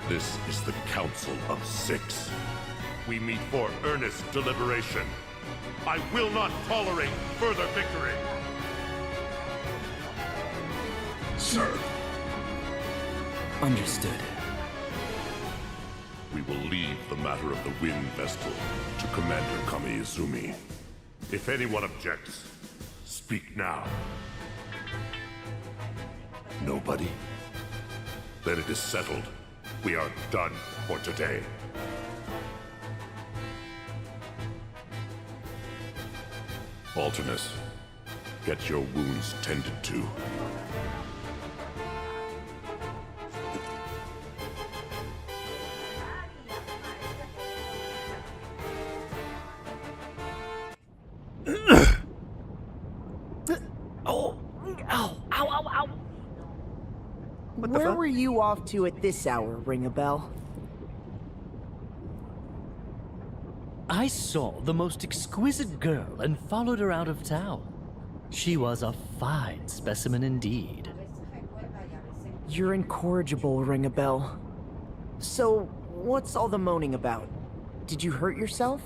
[SPEAKER 7] This is the Council of 6. We meet for earnest deliberation. I will not tolerate further victory!
[SPEAKER 16] Sir.
[SPEAKER 17] Understood.
[SPEAKER 7] We will leave the matter of the Wind Vestal to Commander Kami Izumi. If anyone objects, Speak now. Nobody? Then it is settled. We are done for today. Alternus, get your wounds tended to.
[SPEAKER 3] Where were you off to at this hour, ring a bell?
[SPEAKER 6] I saw the most exquisite girl and followed her out of town. She was a fine specimen indeed.
[SPEAKER 3] You're incorrigible, ring a bell. So, what's all the moaning about? Did you hurt yourself?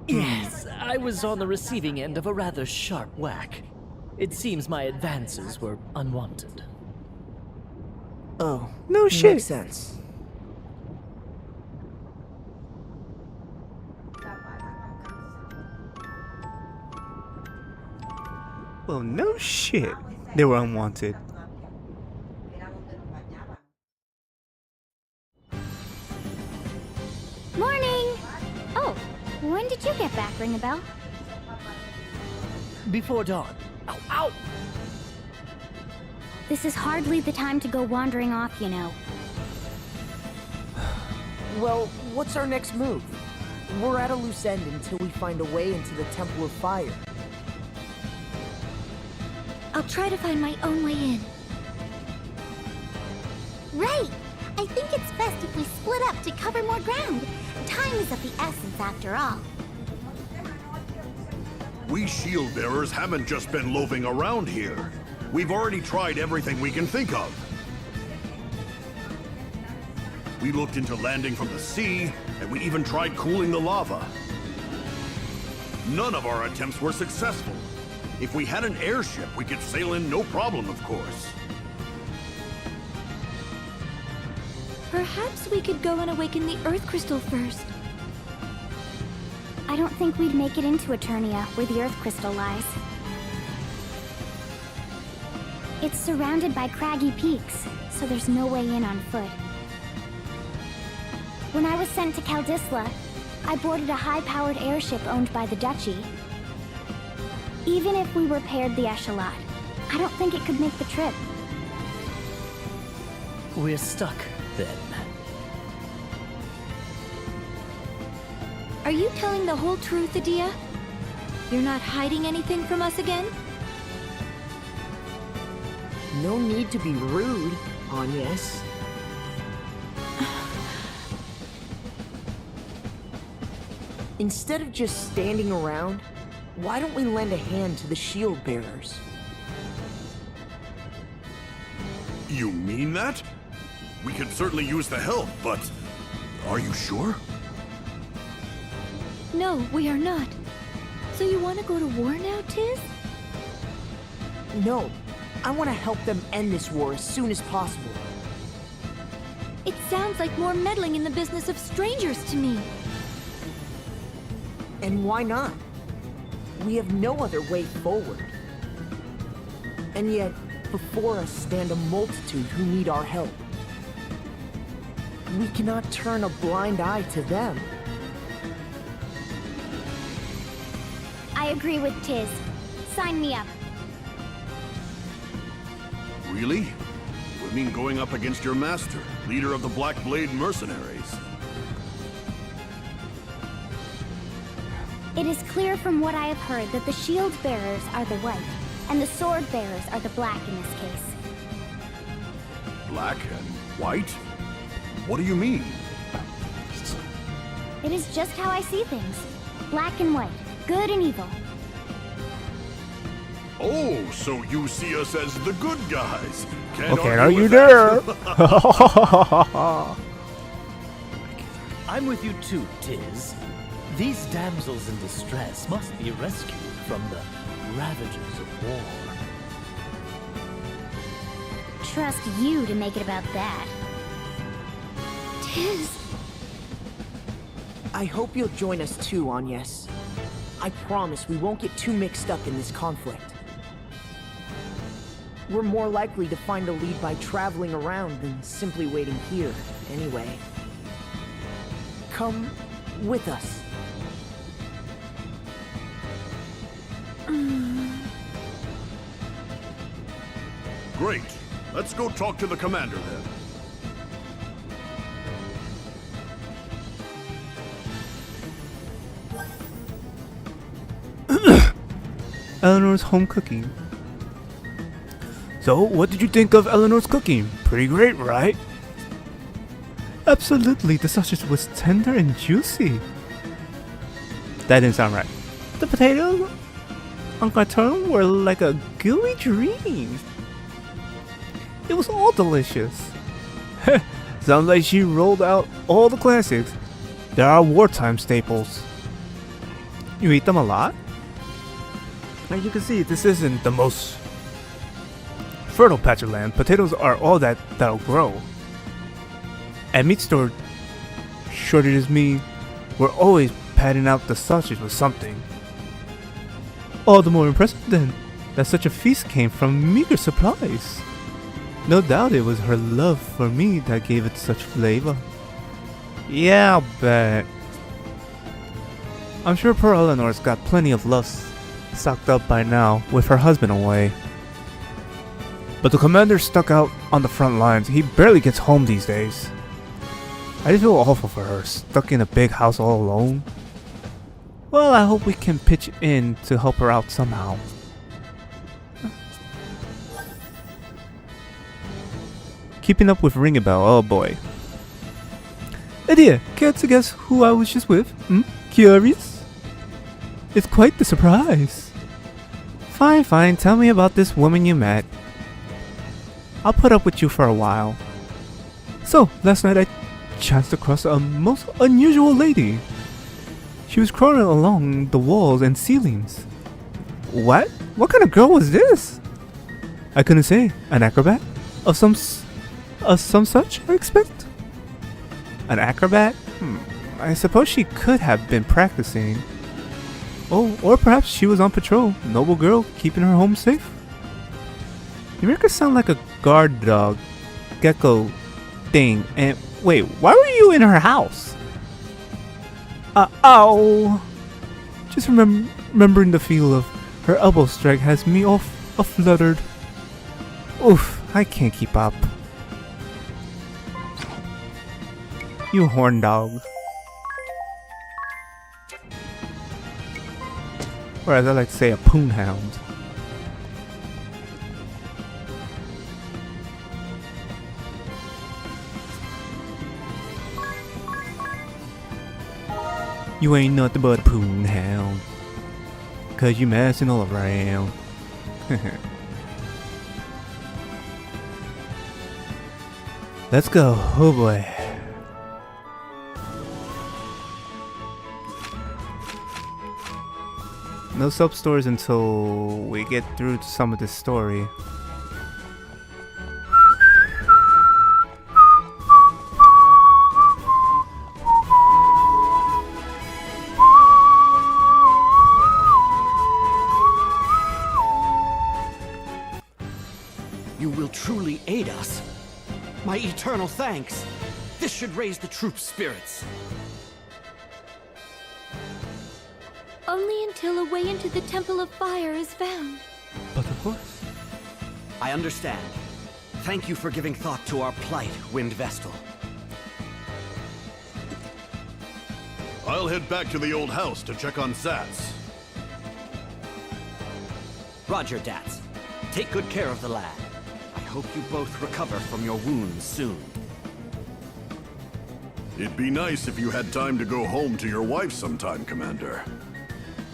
[SPEAKER 6] Yes, I was on the receiving end of a rather sharp whack. It seems my advances were unwanted.
[SPEAKER 3] Oh,
[SPEAKER 1] no shit.
[SPEAKER 3] Makes sense.
[SPEAKER 1] Well, no shit. They were unwanted.
[SPEAKER 5] Morning! Oh, when did you get back, Ring a Bell?
[SPEAKER 6] Before dawn. Ow, ow!
[SPEAKER 5] This is hardly the time to go wandering off, you know.
[SPEAKER 3] Well, what's our next move? We're at a loose end until we find a way into the Temple of Fire.
[SPEAKER 8] I'll try to find my own way in.
[SPEAKER 9] Right! I think it's best if we split up to cover more ground. Time is of the essence after all.
[SPEAKER 7] We shield bearers haven't just been loafing around here. We've already tried everything we can think of. We looked into landing from the sea, and we even tried cooling the lava. None of our attempts were successful. If we had an airship, we could sail in no problem, of course.
[SPEAKER 8] Perhaps we could go and awaken the Earth Crystal first.
[SPEAKER 5] I don't think we'd make it into Eternia, where the Earth Crystal lies. It's surrounded by craggy peaks, so there's no way in on foot. When I was sent to Kaldisla, I boarded a high-powered airship owned by the Duchy. Even if we repaired the Echelot, I don't think it could make the trip.
[SPEAKER 6] We're stuck, then.
[SPEAKER 8] Are you telling the whole truth, Adia? You're not hiding anything from us again?
[SPEAKER 3] No need to be rude, Agnes. Instead of just standing around, why don't we lend a hand to the shield bearers?
[SPEAKER 7] You mean that? We could certainly use the help, but are you sure?
[SPEAKER 8] No, we are not. So you want to go to war now, Tiz?
[SPEAKER 3] No, I want to help them end this war as soon as possible.
[SPEAKER 8] It sounds like more meddling in the business of strangers to me.
[SPEAKER 3] And why not? We have no other way forward. And yet, before us stand a multitude who need our help. We cannot turn a blind eye to them.
[SPEAKER 5] I agree with Tiz. Sign me up.
[SPEAKER 7] Really? Would mean going up against your master, leader of the Black Blade mercenaries.
[SPEAKER 5] It is clear from what I have heard that the shield bearers are the white, and the sword bearers are the black in this case.
[SPEAKER 7] Black and white? What do you mean?
[SPEAKER 5] It is just how I see things. Black and white, good and evil.
[SPEAKER 7] Oh, so you see us as the good guys. Can't
[SPEAKER 1] Okay, are
[SPEAKER 7] argue
[SPEAKER 1] you
[SPEAKER 7] with
[SPEAKER 1] there?
[SPEAKER 7] that.
[SPEAKER 6] I'm with you too, Tiz. These damsels in distress must be rescued from the ravages of war.
[SPEAKER 5] Trust you to make it about that.
[SPEAKER 8] Tiz.
[SPEAKER 3] I hope you'll join us too, Agnes. I promise we won't get too mixed up in this conflict. We're more likely to find a lead by traveling around than simply waiting here, anyway. Come with us.
[SPEAKER 7] Great. Let's go talk to the commander then.
[SPEAKER 1] Eleanor's home cooking. So, what did you think of Eleanor's cooking? Pretty great, right? Absolutely, the sausage was tender and juicy. That didn't sound right. The potatoes on gratin were like a gooey dream. It was all delicious. Sounds like she rolled out all the classics. There are wartime staples. You eat them a lot? As you can see, this isn't the most fertile patch of land. Potatoes are all that'll grow. At meat store shortages mean we're always padding out the sausage with something. All the more impressive then that such a feast came from meager supplies. No doubt it was her love for me that gave it such flavor. Yeah, I'll bet. I'm sure poor Eleanor's got plenty of love stocked up by now with her husband away. But the commander's stuck out on the front lines. He barely gets home these days. I just feel awful for her, stuck in a big house all alone. Well, I hope we can pitch in to help her out somehow. Keeping up with Ring a Bell, oh boy. Idea, care to guess who I was just with? Curious? It's quite the surprise. Fine, tell me about this woman you met. I'll put up with you for a while. So, last night I chanced across a most unusual lady. She was crawling along the walls and ceilings. What? What kind of girl was this? I couldn't say. An acrobat? Of some such, I expect? An acrobat? I suppose she could have been practicing. Oh, or perhaps she was on patrol. Noble girl, keeping her home safe. You make her sound like a guard dog, gecko thing. And wait, why were you in her house? Ow! Just remembering the feel of her elbow strike has me all fluttered. Oof, I can't keep up. You horn dog. Or as I like to say, a poon hound. You ain't nothing but a poon hound. 'Cause you messing all around. Let's go. Oh boy. No sub-stories until we get through some of this story.
[SPEAKER 15] You will truly aid us. My eternal thanks. This should raise the troops' spirits.
[SPEAKER 8] Only until a way into the Temple of Fire is found.
[SPEAKER 1] But of course.
[SPEAKER 15] I understand. Thank you for giving thought to our plight, Wind Vestal.
[SPEAKER 7] I'll head back to the old house to check on Zats.
[SPEAKER 15] Roger, Dats. Take good care of the lad. I hope you both recover from your wounds soon.
[SPEAKER 7] It'd be nice if you had time to go home to your wife sometime, Commander.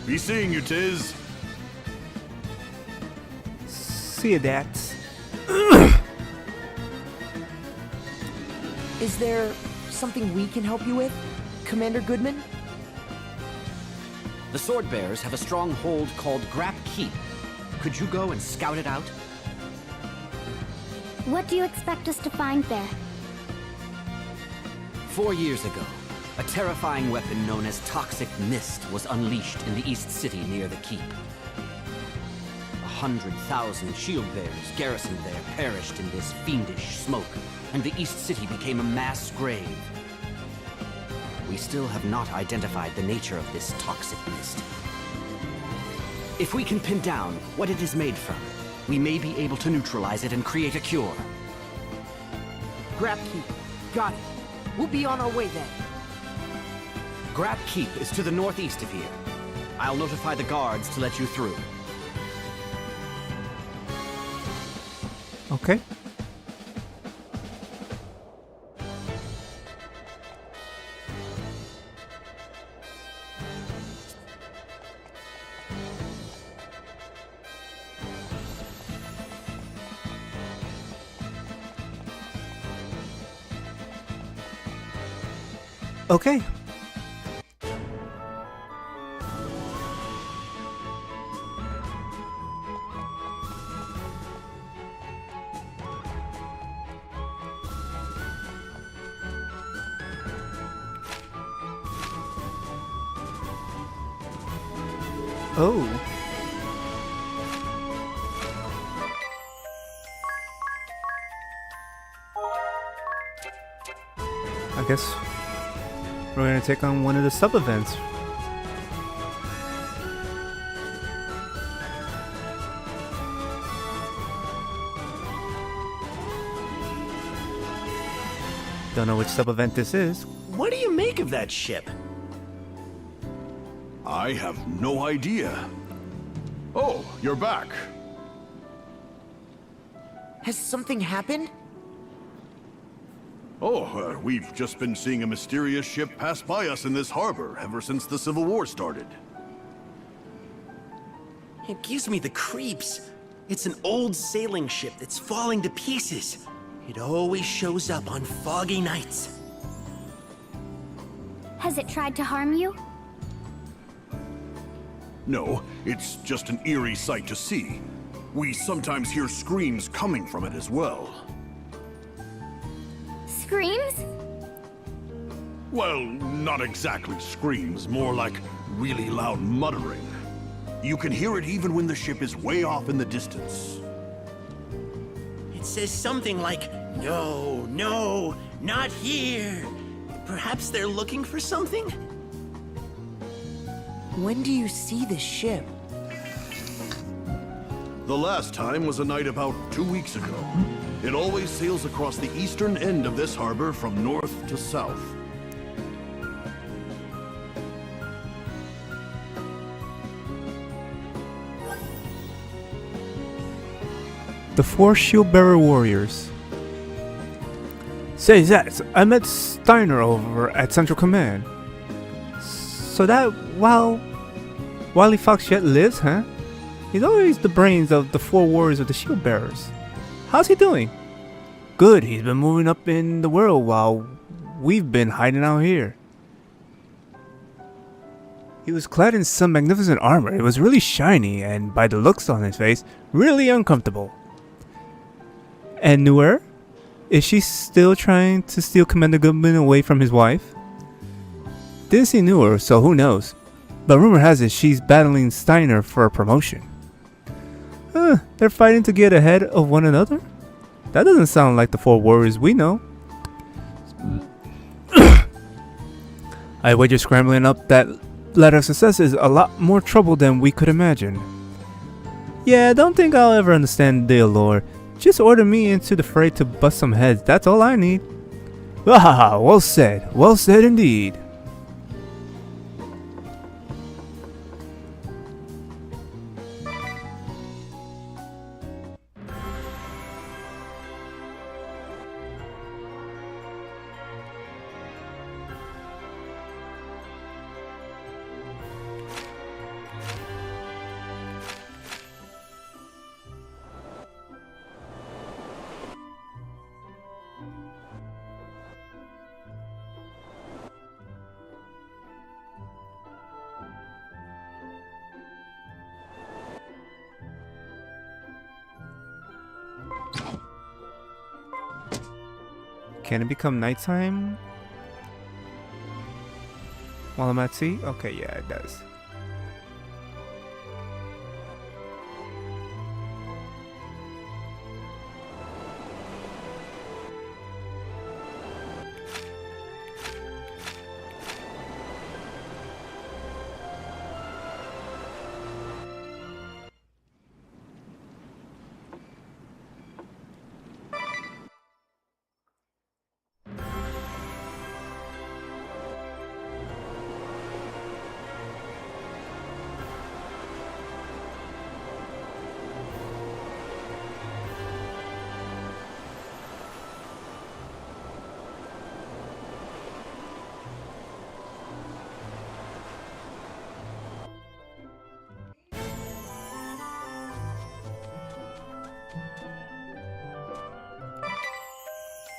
[SPEAKER 7] Be seeing you, Tiz.
[SPEAKER 1] See ya, Dats.
[SPEAKER 3] Is there something we can help you with, Commander Goodman?
[SPEAKER 15] The Sword Bearers have a stronghold called Grap Keep. Could you go and scout it out?
[SPEAKER 5] What do you expect us to find there?
[SPEAKER 15] 4 years ago, A terrifying weapon known as toxic mist was unleashed in the East City near the keep. 100,000 shield bears garrisoned there perished in this fiendish smoke, and the East City became a mass grave. We still have not identified the nature of this toxic mist. If we can pin down what it is made from, we may be able to neutralize it and create a cure.
[SPEAKER 3] Grab Keep. Got it. We'll be on our way then.
[SPEAKER 15] Grab Keep is to the northeast of here. I'll notify the guards to let you through.
[SPEAKER 1] Okay. Okay. Oh. I guess we're gonna take on one of the sub-events. Don't know which sub-event this is.
[SPEAKER 2] What do you make of that ship?
[SPEAKER 7] I have no idea. Oh, you're back.
[SPEAKER 3] Has something happened?
[SPEAKER 7] Oh, we've just been seeing a mysterious ship pass by us in this harbor ever since the Civil War started.
[SPEAKER 2] It gives me the creeps. It's an old sailing ship that's falling to pieces. It always shows up on foggy nights.
[SPEAKER 5] Has it tried to harm you?
[SPEAKER 7] No, it's just an eerie sight to see. We sometimes hear screams coming from it as well.
[SPEAKER 5] Screams?
[SPEAKER 7] Well, not exactly screams, more like really loud muttering. You can hear it even when the ship is way off in the distance.
[SPEAKER 2] It says something like, "No, no, not here." Perhaps they're looking for something?
[SPEAKER 3] When do you see the ship?
[SPEAKER 7] The last time was a night about 2 weeks ago. It always sails across the eastern end of this harbor from north to south.
[SPEAKER 1] The 4 shield-bearer warriors. Say, Zaz, I met Steiner over at Central Command. So that Wily Fox yet lives, huh? He's always the brains of the 4 warriors of the shield bearers. How's he doing? Good, he's been moving up in the world while we've been hiding out here. He was clad in some magnificent armor. It was really shiny and, by the looks on his face, really uncomfortable. And Nuer? Is she still trying to steal Commander Goodman away from his wife? Didn't see Nuer, so who knows. But rumor has it she's battling Steiner for a promotion. They're fighting to get ahead of one another? That doesn't sound like the 4 warriors we know. I wager scrambling up that ladder of success is a lot more trouble than we could imagine. Yeah, don't think I'll ever understand the allure. Just order me into the fray to bust some heads, that's all I need. Ah, well said indeed. Can it become nighttime? While I'm at sea? Okay, yeah, it does.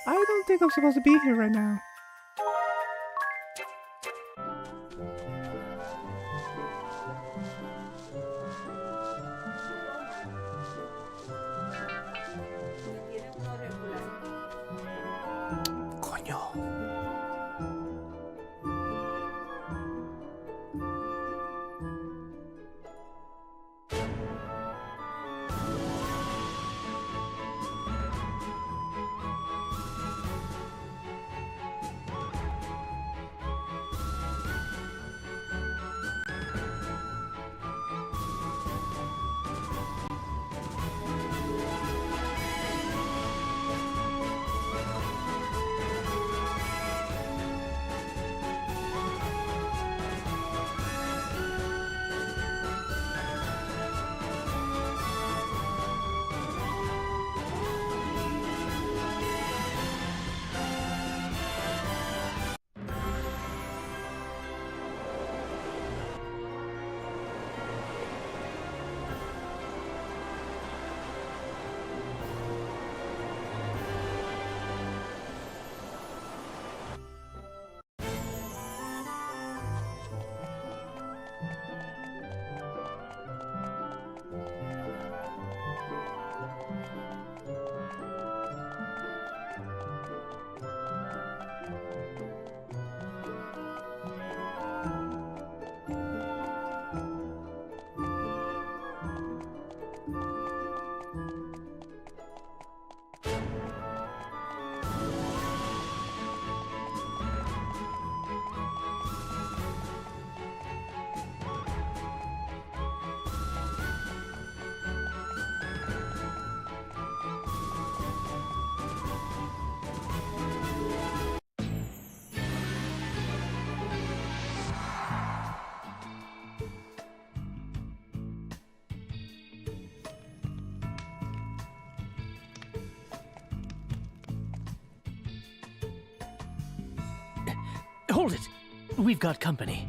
[SPEAKER 1] I don't think I'm supposed to be here right now. Coño.
[SPEAKER 6] Hold it! We've got company.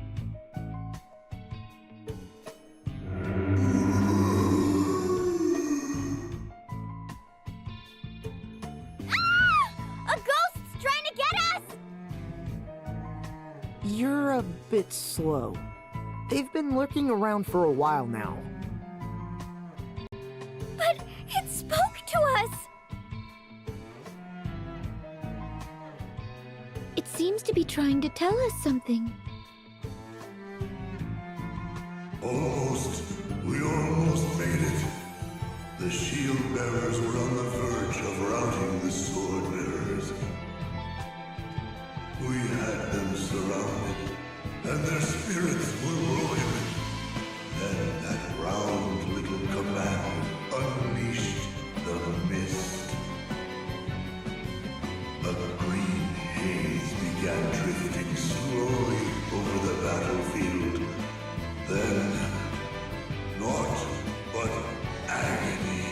[SPEAKER 9] A ghost's trying to get us!
[SPEAKER 3] You're a bit slow. They've been lurking around for a while now.
[SPEAKER 9] But it spoke to us!
[SPEAKER 8] It seems to be trying to tell us something.
[SPEAKER 18] Almost. We almost made it. The shield bearers were on the verge of routing the sword bearers. We had them surrounded, and their spirits were ruined. Then that round little command unleashed the mist. A green haze began drifting slowly over the battlefield. Then, naught but agony.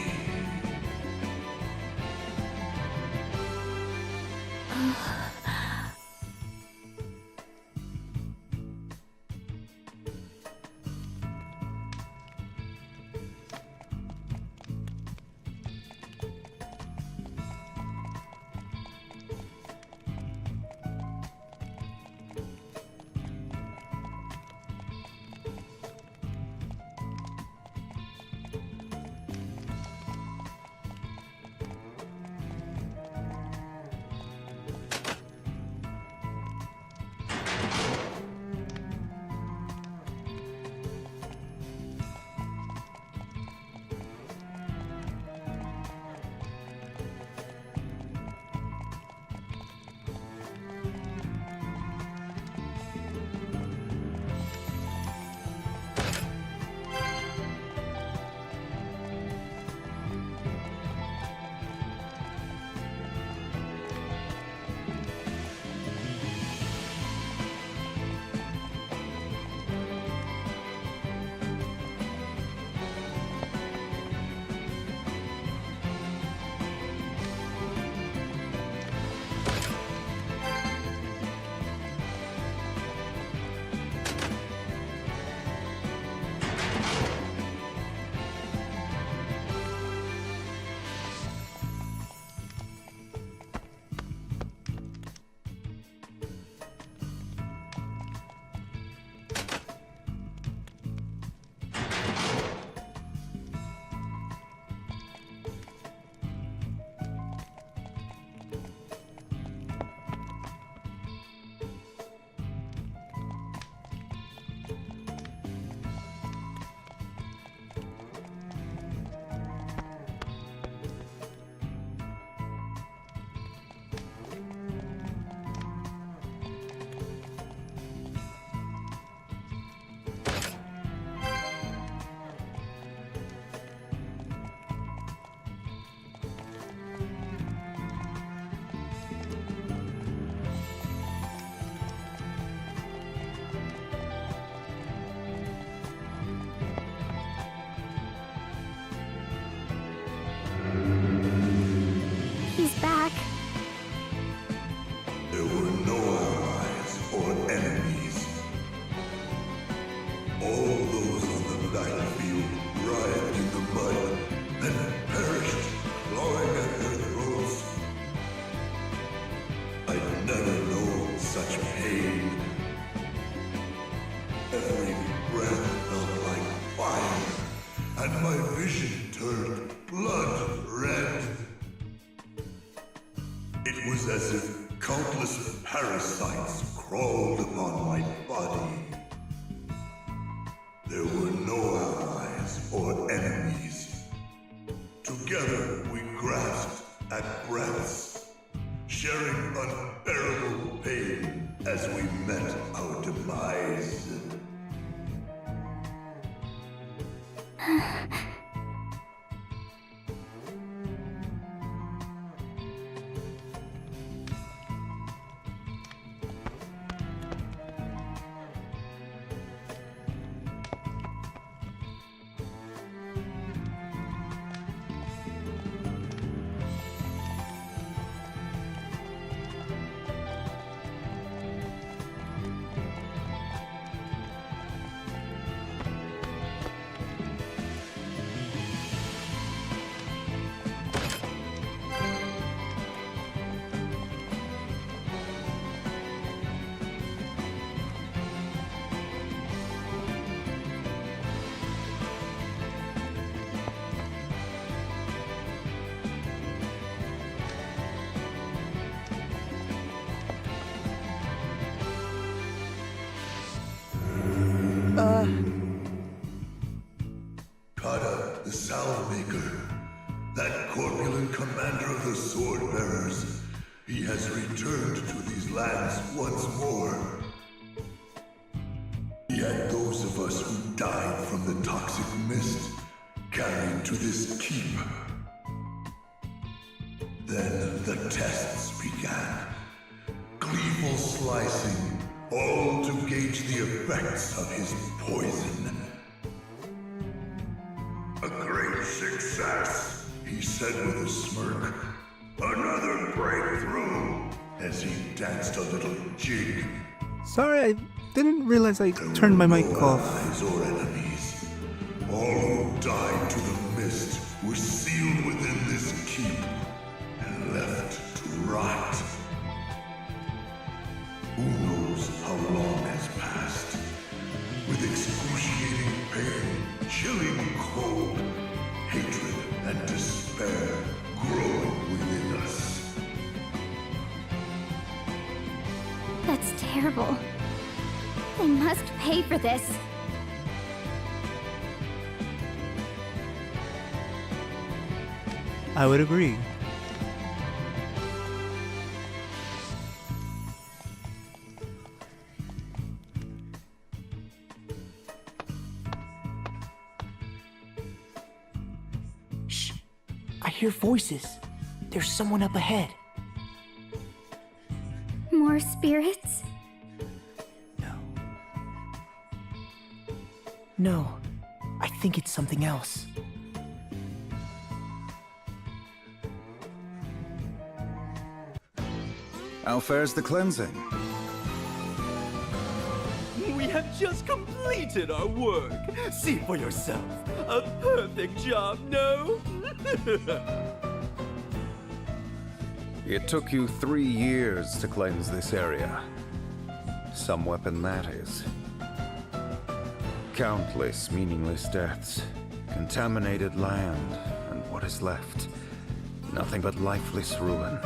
[SPEAKER 18] There were no allies or enemies. All those on the battlefield writhed in the mud and perished, clawing at their throats. I'd never known such pain. Every breath felt like fire, and my vision turned blood red. It was as if countless parasites crawled upon my body. There were no allies or enemies. Together we grasped at breaths, sharing unbearable pain as we met our demise. Kata, the salve maker, that corpulent commander of the sword bearers, he has returned to these lands once more. He had those of us who died from the toxic mist carried to this keep. Then the tests began. Gleeful slicing, all to gauge the effects of his poison. A great success, he said with a smirk. Another breakthrough, as he danced a little jig.
[SPEAKER 1] Sorry, I didn't realize I turned my mic off.
[SPEAKER 18] Allies or enemies. All who died to the mist were sealed within this keep and left to rot. Who knows how long has passed? With excruciating pain, chilling cold, hatred and despair growing within us.
[SPEAKER 5] That's terrible. They must pay for this.
[SPEAKER 1] I would agree.
[SPEAKER 3] Shh! I hear voices. There's someone up ahead.
[SPEAKER 5] More spirits?
[SPEAKER 3] No, I think it's something else.
[SPEAKER 10] How fares the cleansing?
[SPEAKER 12] We have just completed our work. See for yourself. A perfect job, no?
[SPEAKER 10] It took you 3 years to cleanse this area. Some weapon that is. Countless meaningless deaths, contaminated land, and what is left? Nothing but lifeless ruin.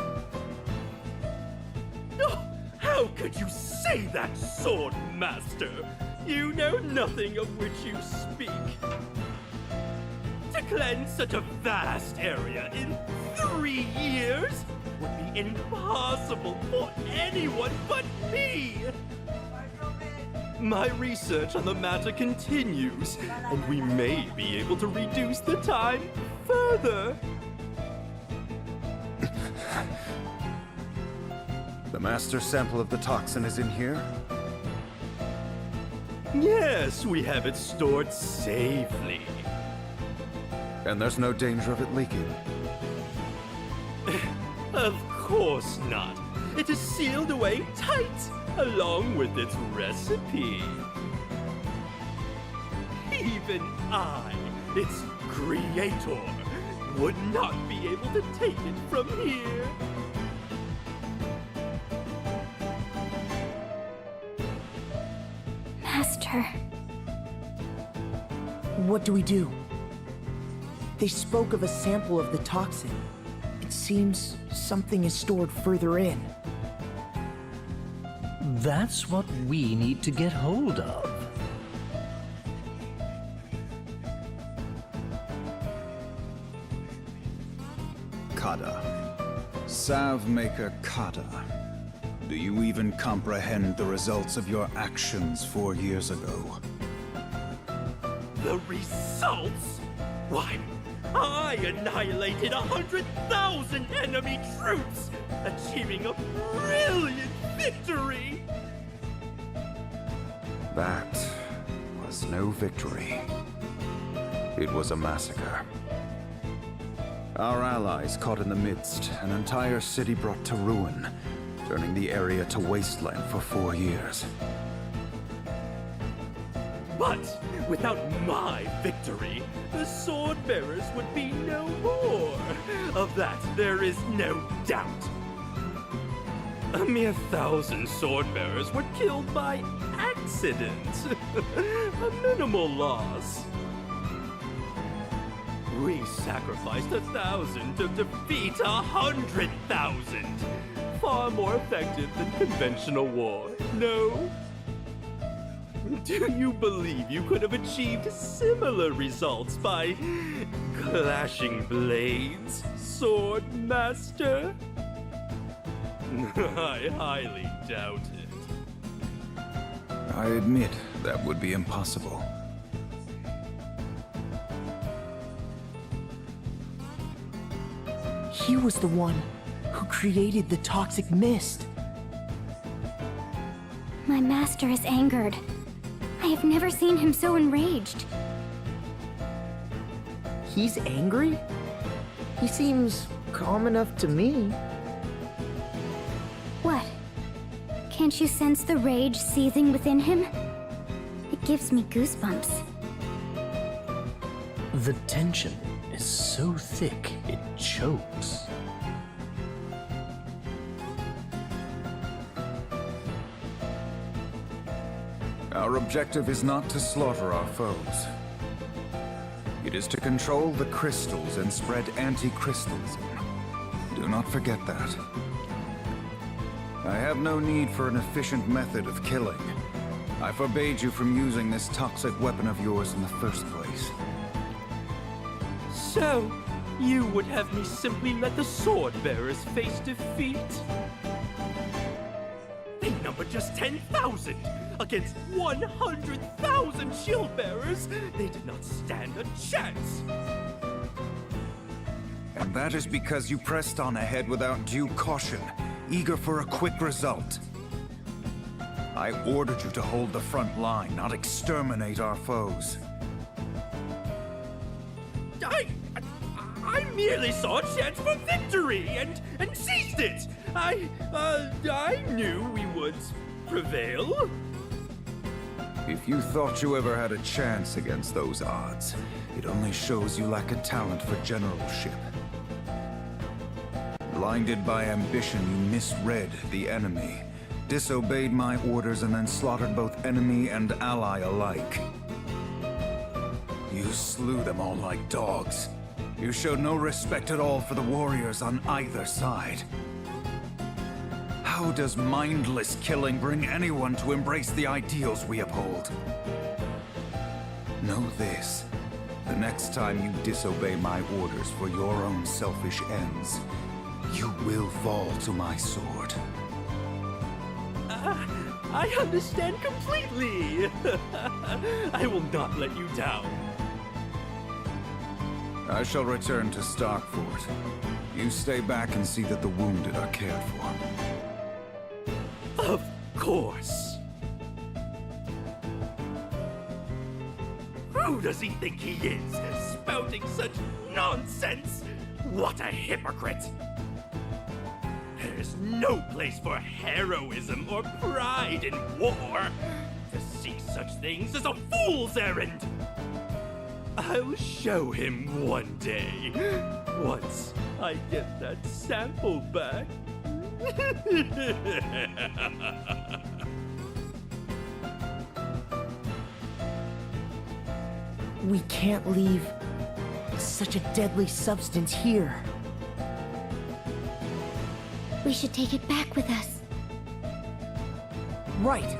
[SPEAKER 12] Oh, how could you say that, Sword Master? You know nothing of which you speak. To cleanse such a vast area in 3 years would be impossible for anyone but me! My research on the matter continues, and we may be able to reduce the time further.
[SPEAKER 10] The master sample of the toxin is in here?
[SPEAKER 12] Yes, we have it stored safely.
[SPEAKER 10] And there's no danger of it leaking?
[SPEAKER 12] Of course not. It is sealed away tight, along with its recipe. Even I, its creator, would not be able to take it from here.
[SPEAKER 8] Master.
[SPEAKER 3] What do we do? They spoke of a sample of the toxin. It seems something is stored further in.
[SPEAKER 6] That's what we need to get hold of.
[SPEAKER 10] Kada. Salve maker Kada. Do you even comprehend the results of your actions 4 years ago?
[SPEAKER 12] The results? Why, I annihilated 100,000 enemy troops, achieving a brilliant victory!
[SPEAKER 10] That was no victory. It was a massacre. Our allies caught in the midst, an entire city brought to ruin, turning the area to wasteland for 4 years.
[SPEAKER 12] But without my victory, the sword bearers would be no more. Of that, there is no doubt. A mere 1,000 sword bearers were killed by accident. A minimal loss. We sacrificed 1,000 to defeat 100,000. Far more effective than conventional war, no? Do you believe you could have achieved similar results by clashing blades, Sword Master? I highly doubt it.
[SPEAKER 10] I admit that would be impossible.
[SPEAKER 3] He was the one who created the toxic mist.
[SPEAKER 8] My master is angered. I have never seen him so enraged.
[SPEAKER 3] He's angry? He seems calm enough to me.
[SPEAKER 8] What? Can't you sense the rage seething within him? It gives me goosebumps.
[SPEAKER 6] The tension is so thick, it chokes.
[SPEAKER 10] Our objective is not to slaughter our foes. It is to control the crystals and spread anti-crystalism. Do not forget that. I have no need for an efficient method of killing. I forbade you from using this toxic weapon of yours in the first place.
[SPEAKER 12] So, you would have me simply let the sword bearers face defeat? They number just 10,000 against 100,000 shield bearers. They did not stand a chance.
[SPEAKER 10] And that is because you pressed on ahead without due caution, eager for a quick result. I ordered you to hold the front line, not exterminate our foes.
[SPEAKER 12] I merely saw a chance for victory and seized it. I knew we would prevail.
[SPEAKER 10] If you thought you ever had a chance against those odds, it only shows you lack a talent for generalship. Blinded by ambition, you misread the enemy, disobeyed my orders, and then slaughtered both enemy and ally alike. You slew them all like dogs. You showed no respect at all for the warriors on either side. How does mindless killing bring anyone to embrace the ideals we uphold? Know this. The next time you disobey my orders for your own selfish ends, you will fall to my sword.
[SPEAKER 12] I understand completely. I will not let you down.
[SPEAKER 10] I shall return to Starkfort. You stay back and see that the wounded are cared for.
[SPEAKER 12] Of course. Who does he think he is, spouting such nonsense? What a hypocrite! is no place for heroism or pride in war. To see such things is a fool's errand. I'll show him one day, once I get that sample back.
[SPEAKER 3] We can't leave such a deadly substance here.
[SPEAKER 8] We should take it back with us.
[SPEAKER 3] Right.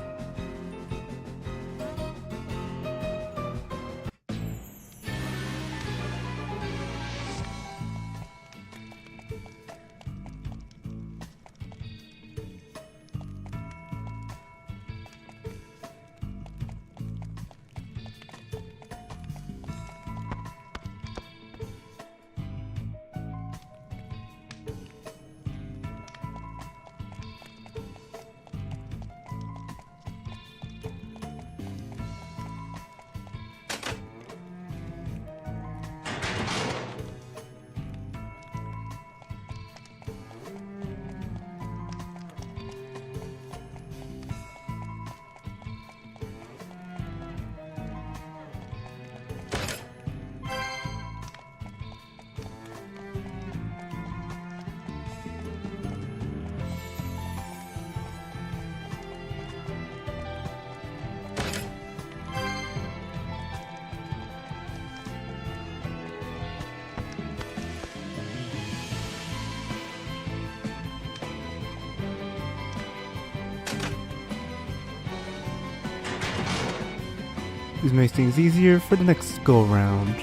[SPEAKER 1] This makes things easier for the next go around.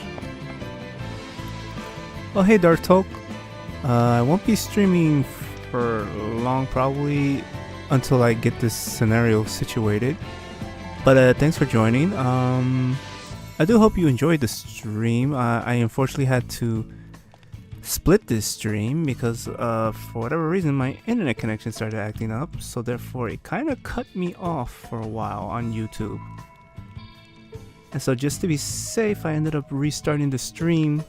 [SPEAKER 1] Oh hey Dark Talk. I won't be streaming for long, probably until I get this scenario situated. But thanks for joining. I do hope you enjoyed the stream. I unfortunately had to split this stream because for whatever reason my internet connection started acting up, so therefore it kind of cut me off for a while on YouTube. And so just to be safe, I ended up restarting the stream,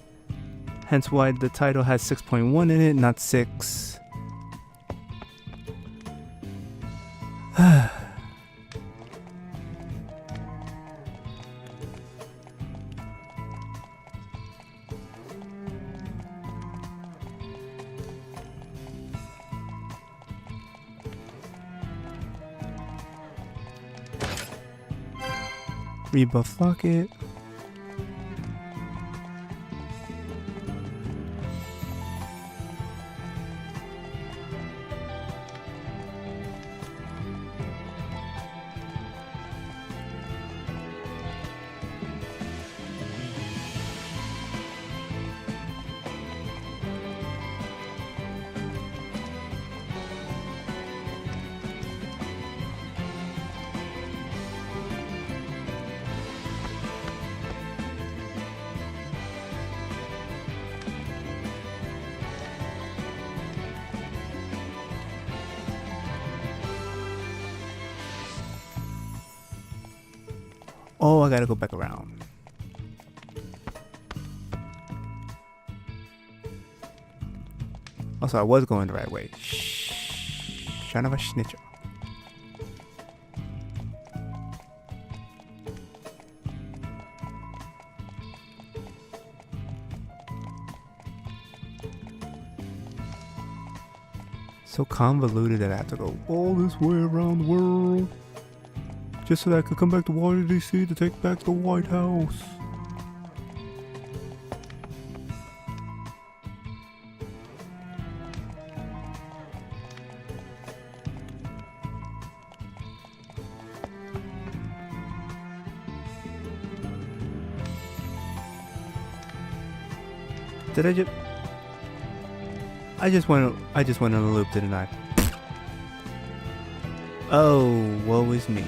[SPEAKER 1] hence why the title has 6.1 in it, not 6. Rebuff locket. Oh, I gotta go back around. Also, I was going the right way. Son of a snitcher. So convoluted that I have to go all this way around the world just so that I could come back to Washington DC to take back the White House. Did I just? I just went on a loop, didn't I? Oh, woe is me.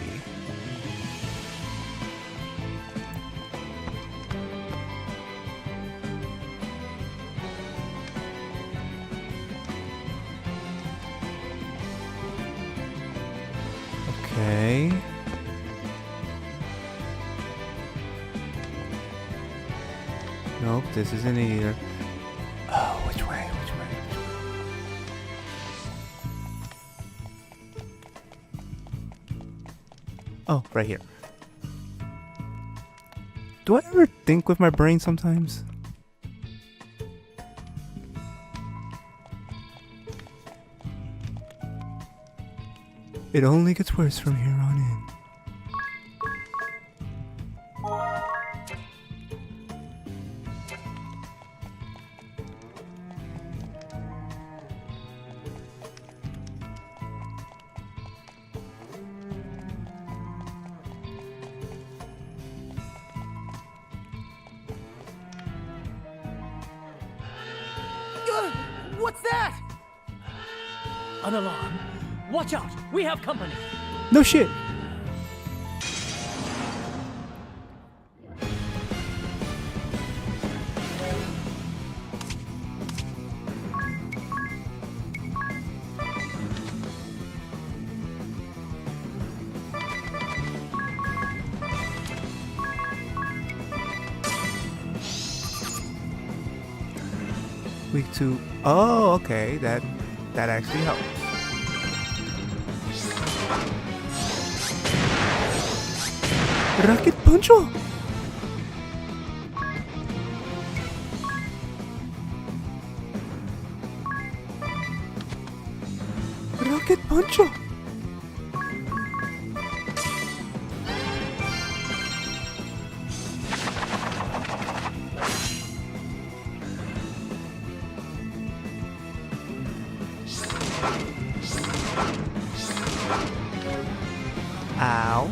[SPEAKER 1] Okay. Nope, this isn't either. Oh, which way? Which way? Oh, right here. Do I ever think with my brain sometimes? It only gets worse from here on in.
[SPEAKER 6] What's that? An alarm. Watch out! We have company!
[SPEAKER 1] No shit! Week 2. Oh, okay. That actually helps. Rocket Poncho! Rocket Poncho! Ow.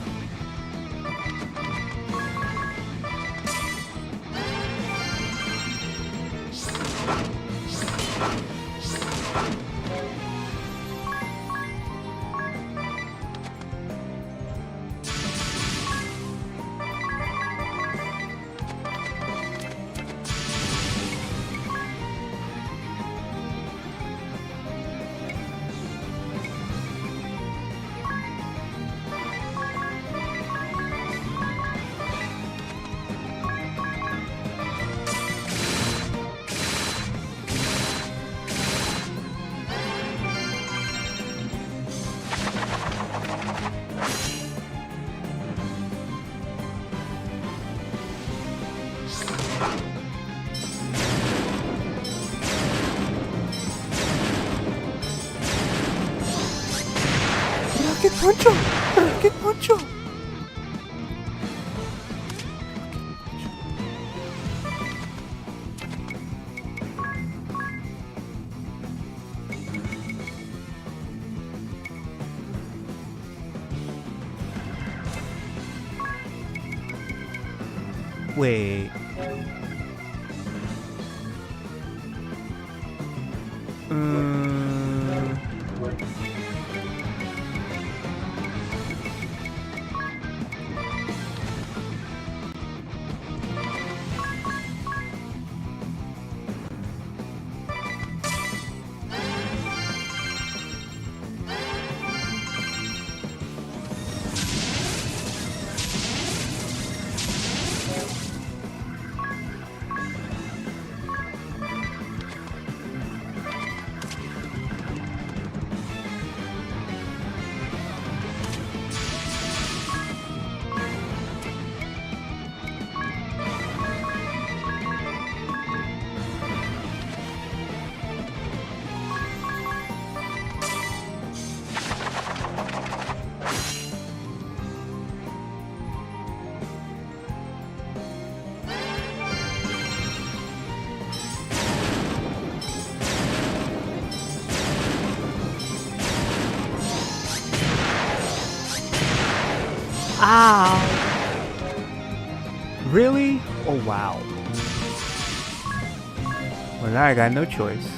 [SPEAKER 1] Rocket Poncho! Rocket Poncho! Wait. Ow! Really? Oh wow. Well, now I got no choice.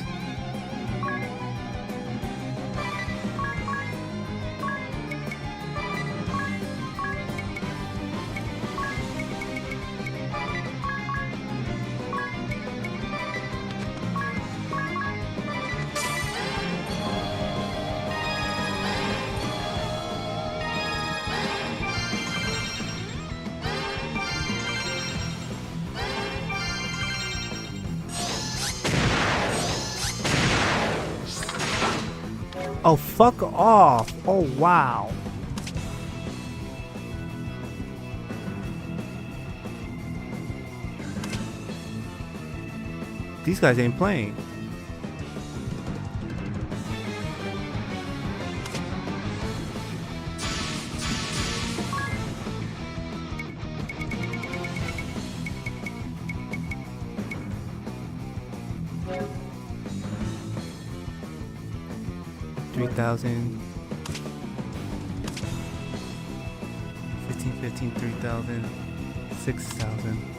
[SPEAKER 1] Oh, fuck off. Oh, wow. These guys ain't playing. $3,000. 15, 3,000. 6,000.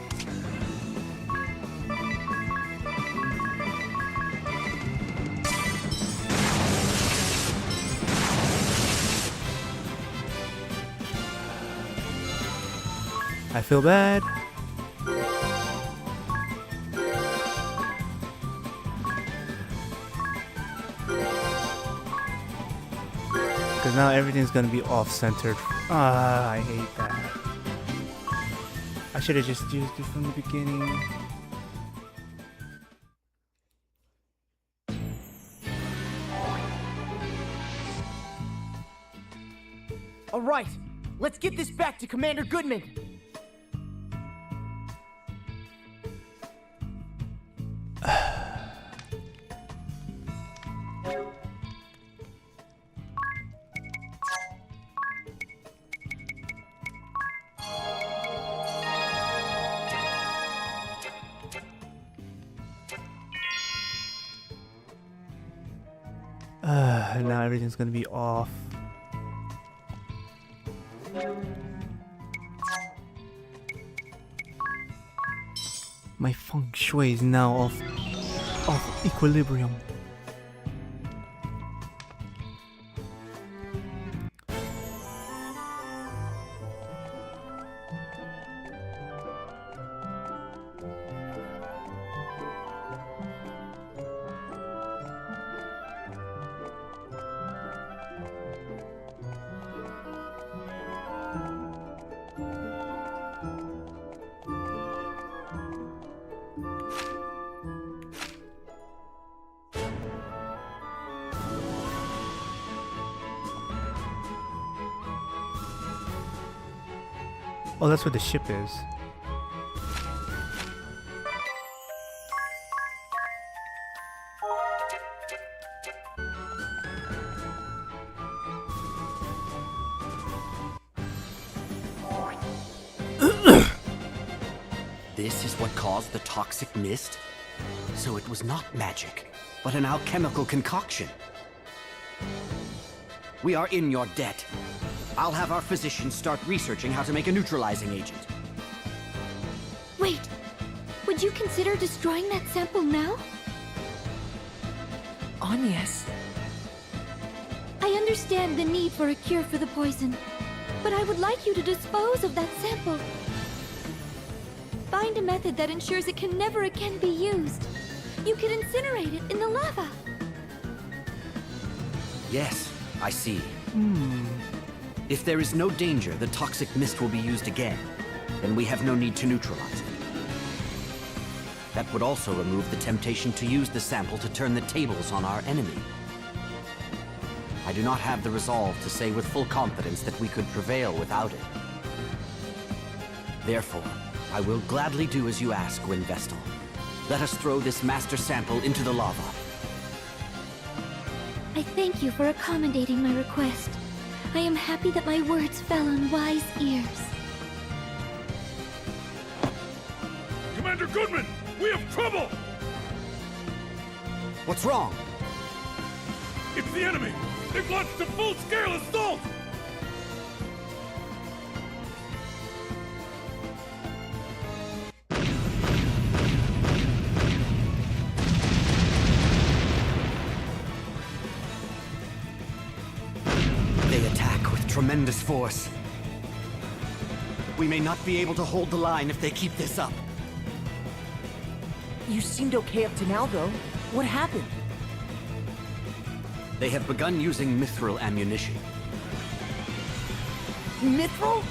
[SPEAKER 1] I feel bad. Because now everything's gonna be off-centered. Ah, I hate that. I should have just used it from the beginning.
[SPEAKER 3] All right, let's get this back to Commander Goodman.
[SPEAKER 1] Now everything's gonna be off. My feng shui is now off equilibrium. Oh, that's what the ship is.
[SPEAKER 15] This is what caused the toxic mist? So it was not magic, but an alchemical concoction. We are in your debt. I'll have our physicians start researching how to make a neutralizing agent.
[SPEAKER 8] Wait, would you consider destroying that sample now?
[SPEAKER 3] Agnes.
[SPEAKER 8] I understand the need for a cure for the poison, but I would like you to dispose of that sample. Find a method that ensures it can never again be used. You could incinerate it in the lava.
[SPEAKER 15] Yes, I see. If there is no danger the toxic mist will be used again, then we have no need to neutralize it. That would also remove the temptation to use the sample to turn the tables on our enemy. I do not have the resolve to say with full confidence that we could prevail without it. Therefore, I will gladly do as you ask, Vestal. Let us throw this master sample into the lava.
[SPEAKER 8] I thank you for accommodating my request. I am happy that my words fell on wise ears.
[SPEAKER 7] Commander Goodman, we have trouble!
[SPEAKER 15] What's wrong?
[SPEAKER 7] It's the enemy! They've launched a full-scale assault!
[SPEAKER 15] Tremendous force. We may not be able to hold the line if they keep this up.
[SPEAKER 3] You seemed okay up to now, though. What happened?
[SPEAKER 15] They have begun using mithril ammunition.
[SPEAKER 3] Mithril?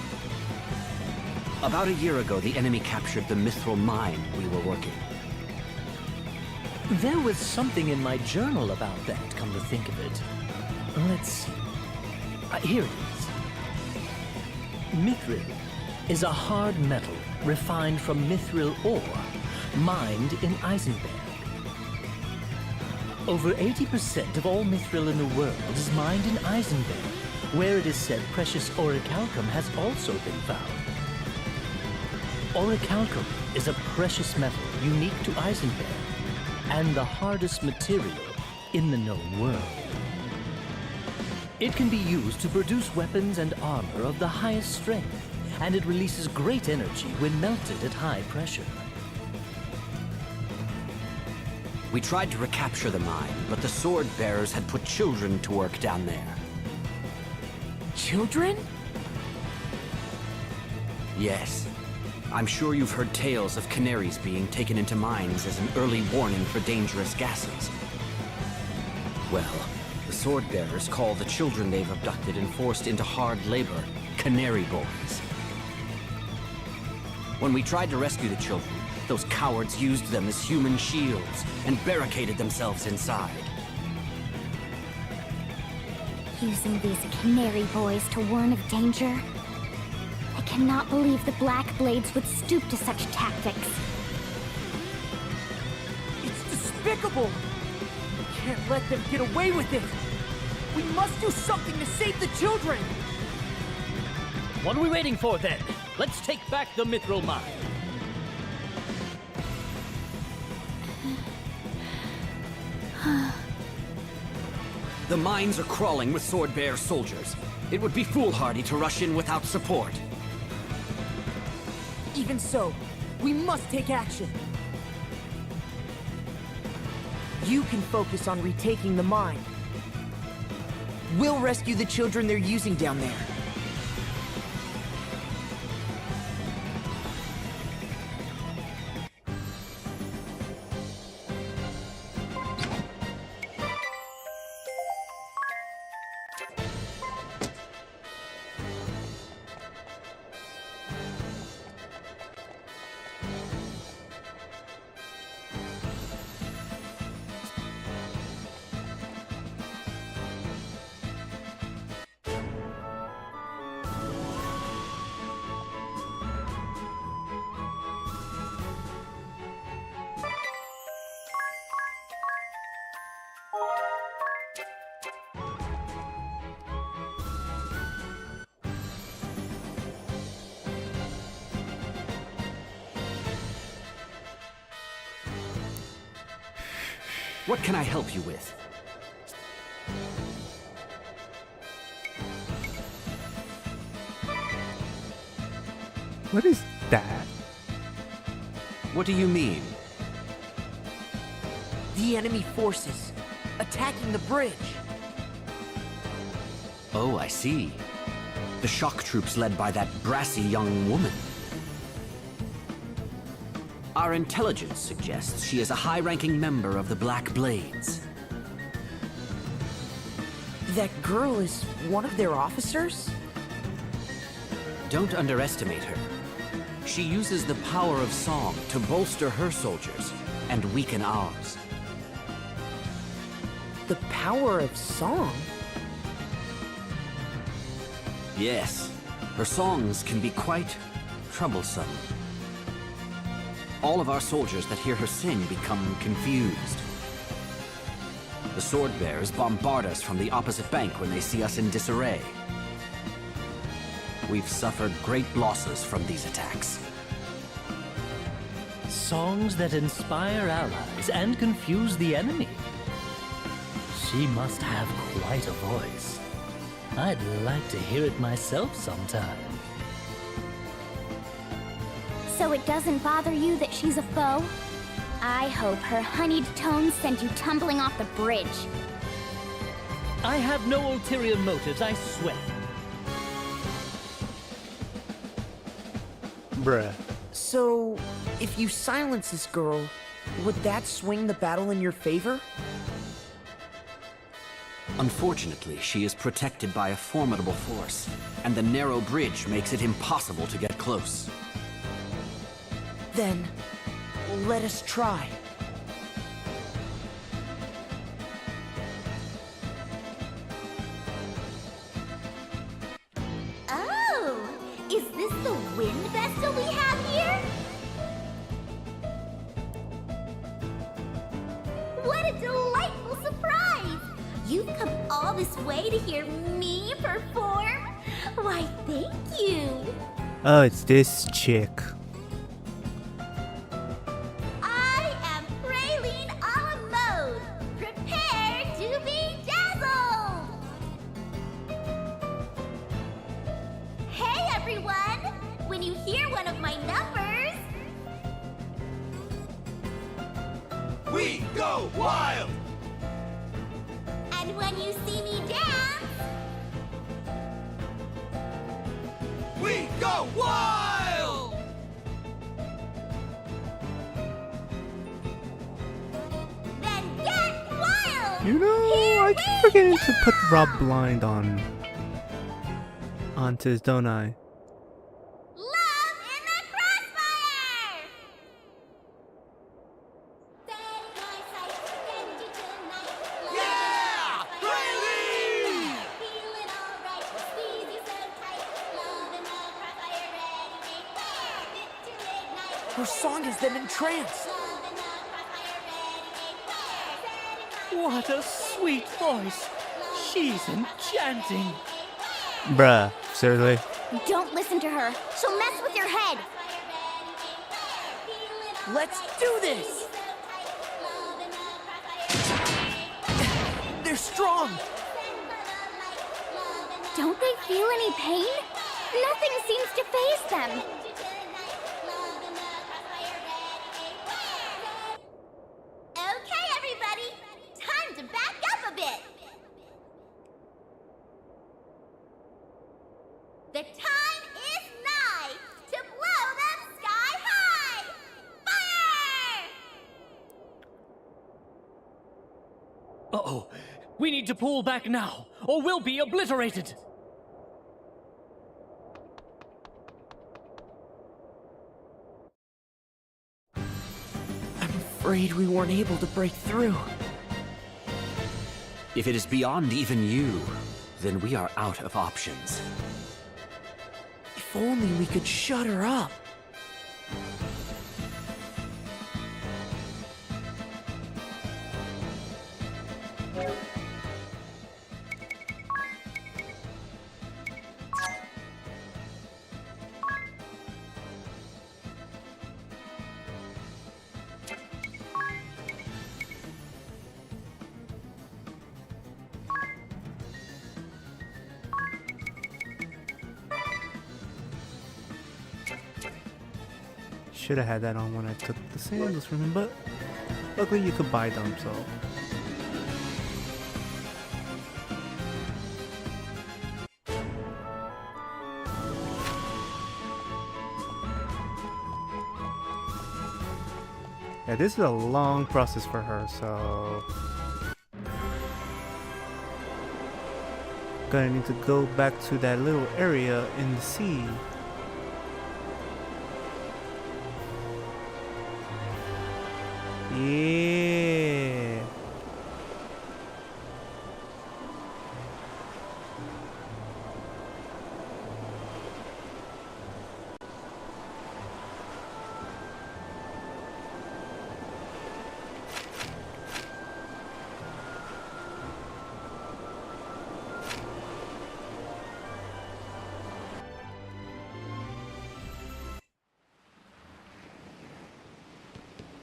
[SPEAKER 15] About a year ago, the enemy captured the mithril mine we were working.
[SPEAKER 6] There was something in my journal about that, come to think of it. Let's see. Here it is. Mithril is a hard metal refined from mithril ore, mined in Eisenberg. Over 80% of all mithril in the world is mined in Eisenberg, where it is said precious orichalcum has also been found. Orichalcum is a precious metal unique to Eisenberg, and the hardest material in the known world. It can be used to produce weapons and armor of the highest strength, and it releases great energy when melted at high pressure.
[SPEAKER 15] We tried to recapture the mine, but the sword bearers had put children to work down there.
[SPEAKER 3] Children?
[SPEAKER 15] Yes. I'm sure you've heard tales of canaries being taken into mines as an early warning for dangerous gases. Well, the sword bearers call the children they've abducted and forced into hard labor canary boys. When we tried to rescue the children, those cowards used them as human shields and barricaded themselves inside.
[SPEAKER 5] Using these canary boys to warn of danger? I cannot believe the Black Blades would stoop to such tactics.
[SPEAKER 3] It's despicable! We can't let them get away with it! We must do something to save the children!
[SPEAKER 6] What are we waiting for then? Let's take back the mithril mine.
[SPEAKER 15] The mines are crawling with sword bearer soldiers. It would be foolhardy to rush in without support.
[SPEAKER 3] Even so, we must take action. You can focus on retaking the mine. We'll rescue the children they're using down there.
[SPEAKER 15] What can I help you with?
[SPEAKER 1] What is that?
[SPEAKER 15] What do you mean?
[SPEAKER 3] The enemy forces, attacking the bridge.
[SPEAKER 15] Oh, I see. The shock troops led by that brassy young woman. Our intelligence suggests she is a high-ranking member of the Black Blades.
[SPEAKER 3] That girl is one of their officers?
[SPEAKER 15] Don't underestimate her. She uses the power of song to bolster her soldiers and weaken ours.
[SPEAKER 3] The power of song?
[SPEAKER 15] Yes, her songs can be quite troublesome. All of our soldiers that hear her sing become confused. The sword bearers bombard us from the opposite bank when they see us in disarray. We've suffered great losses from these attacks.
[SPEAKER 6] Songs that inspire allies and confuse the enemy. She must have quite a voice. I'd like to hear it myself sometime.
[SPEAKER 5] So it doesn't bother you that she's a foe? I hope her honeyed tones send you tumbling off the bridge.
[SPEAKER 6] I have no ulterior motives, I swear.
[SPEAKER 1] Bruh.
[SPEAKER 3] So, if you silence this girl, would that swing the battle in your favor?
[SPEAKER 15] Unfortunately, she is protected by a formidable force, and the narrow bridge makes it impossible to get close.
[SPEAKER 3] Then, let us try.
[SPEAKER 9] Oh, is this the wind vessel we have here? What a delightful You've come all this way to hear me perform? Why, thank you.
[SPEAKER 1] Oh, it's this chick.
[SPEAKER 9] I am Praline a la mode. Prepare to be dazzled. Hey, everyone. When you hear one of my numbers,
[SPEAKER 14] We go wild!
[SPEAKER 9] and when you see me dance,
[SPEAKER 14] We go wild!
[SPEAKER 9] then get wild.
[SPEAKER 1] You know, I keep forgetting to put Rob Blind onto his, don't I?
[SPEAKER 9] Love in the crossfire.
[SPEAKER 14] Yeah! Praline!
[SPEAKER 9] Feeling alright, squeeze you so tight. Love in the crossfire, ready, make fire, fit to ignite.
[SPEAKER 3] Her song has them entranced.
[SPEAKER 9] Love in the crossfire, ready, make fire, setting fire.
[SPEAKER 6] What a sweet voice. She's enchanting.
[SPEAKER 1] Bruh, seriously?
[SPEAKER 5] Don't listen to her. She'll mess with your head.
[SPEAKER 3] Let's do this! They're strong!
[SPEAKER 5] Don't they feel any pain? Nothing seems to faze them.
[SPEAKER 9] Okay, everybody, time to back up a bit. The time is nigh to blow them sky high. Fire!
[SPEAKER 6] Uh-oh. We need to pull back now, or we'll be obliterated.
[SPEAKER 3] I'm afraid we weren't able to break through.
[SPEAKER 15] If it is beyond even you, then we are out of options.
[SPEAKER 3] If only we could shut her up.
[SPEAKER 1] Should have had that on when I took the sandals from him, but luckily you could buy them, so. Yeah, this is a long process for her, so. Gonna need to go back to that little area in the sea. Yeah.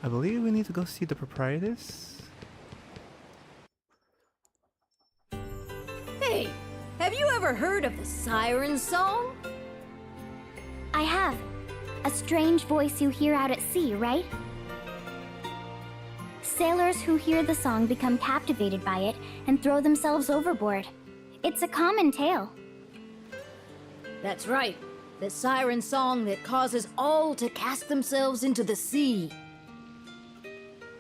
[SPEAKER 1] I believe we need to go see the proprietress.
[SPEAKER 4] Hey, have you ever heard of the siren song?
[SPEAKER 5] I have. A strange voice you hear out at sea, right? Sailors who hear the song become captivated by it and throw themselves overboard. It's a common tale.
[SPEAKER 4] That's right. The siren song that causes all to cast themselves into the sea.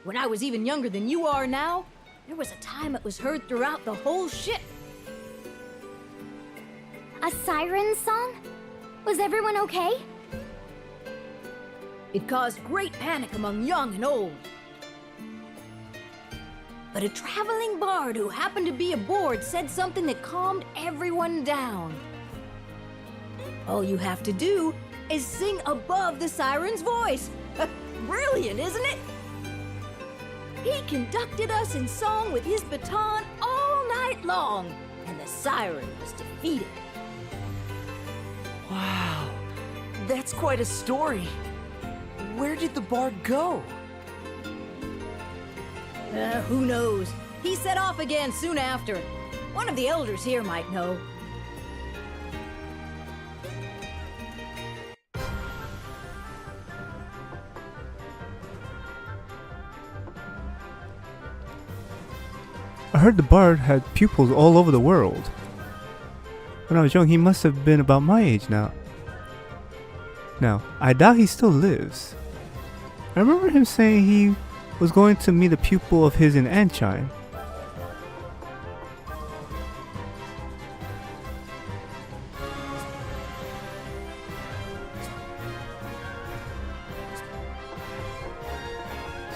[SPEAKER 4] When I was even younger than you are now, there was a time it was heard throughout the whole ship.
[SPEAKER 5] A siren song? Was everyone okay?
[SPEAKER 4] It caused great panic among young and old. But a traveling bard who happened to be aboard said something that calmed everyone down. All you have to do is sing above the siren's voice. Brilliant, isn't it? He conducted us in song with his baton all long, and the siren was defeated.
[SPEAKER 3] Wow, that's quite a story. Where did the bard go?
[SPEAKER 4] Who knows? He set off again soon after. One of the elders here might know.
[SPEAKER 1] I heard the bard had pupils all over the world. When I was young, he must have been about my age now. Now, I doubt he still lives. I remember him saying he was going to meet a pupil of his in Anchine.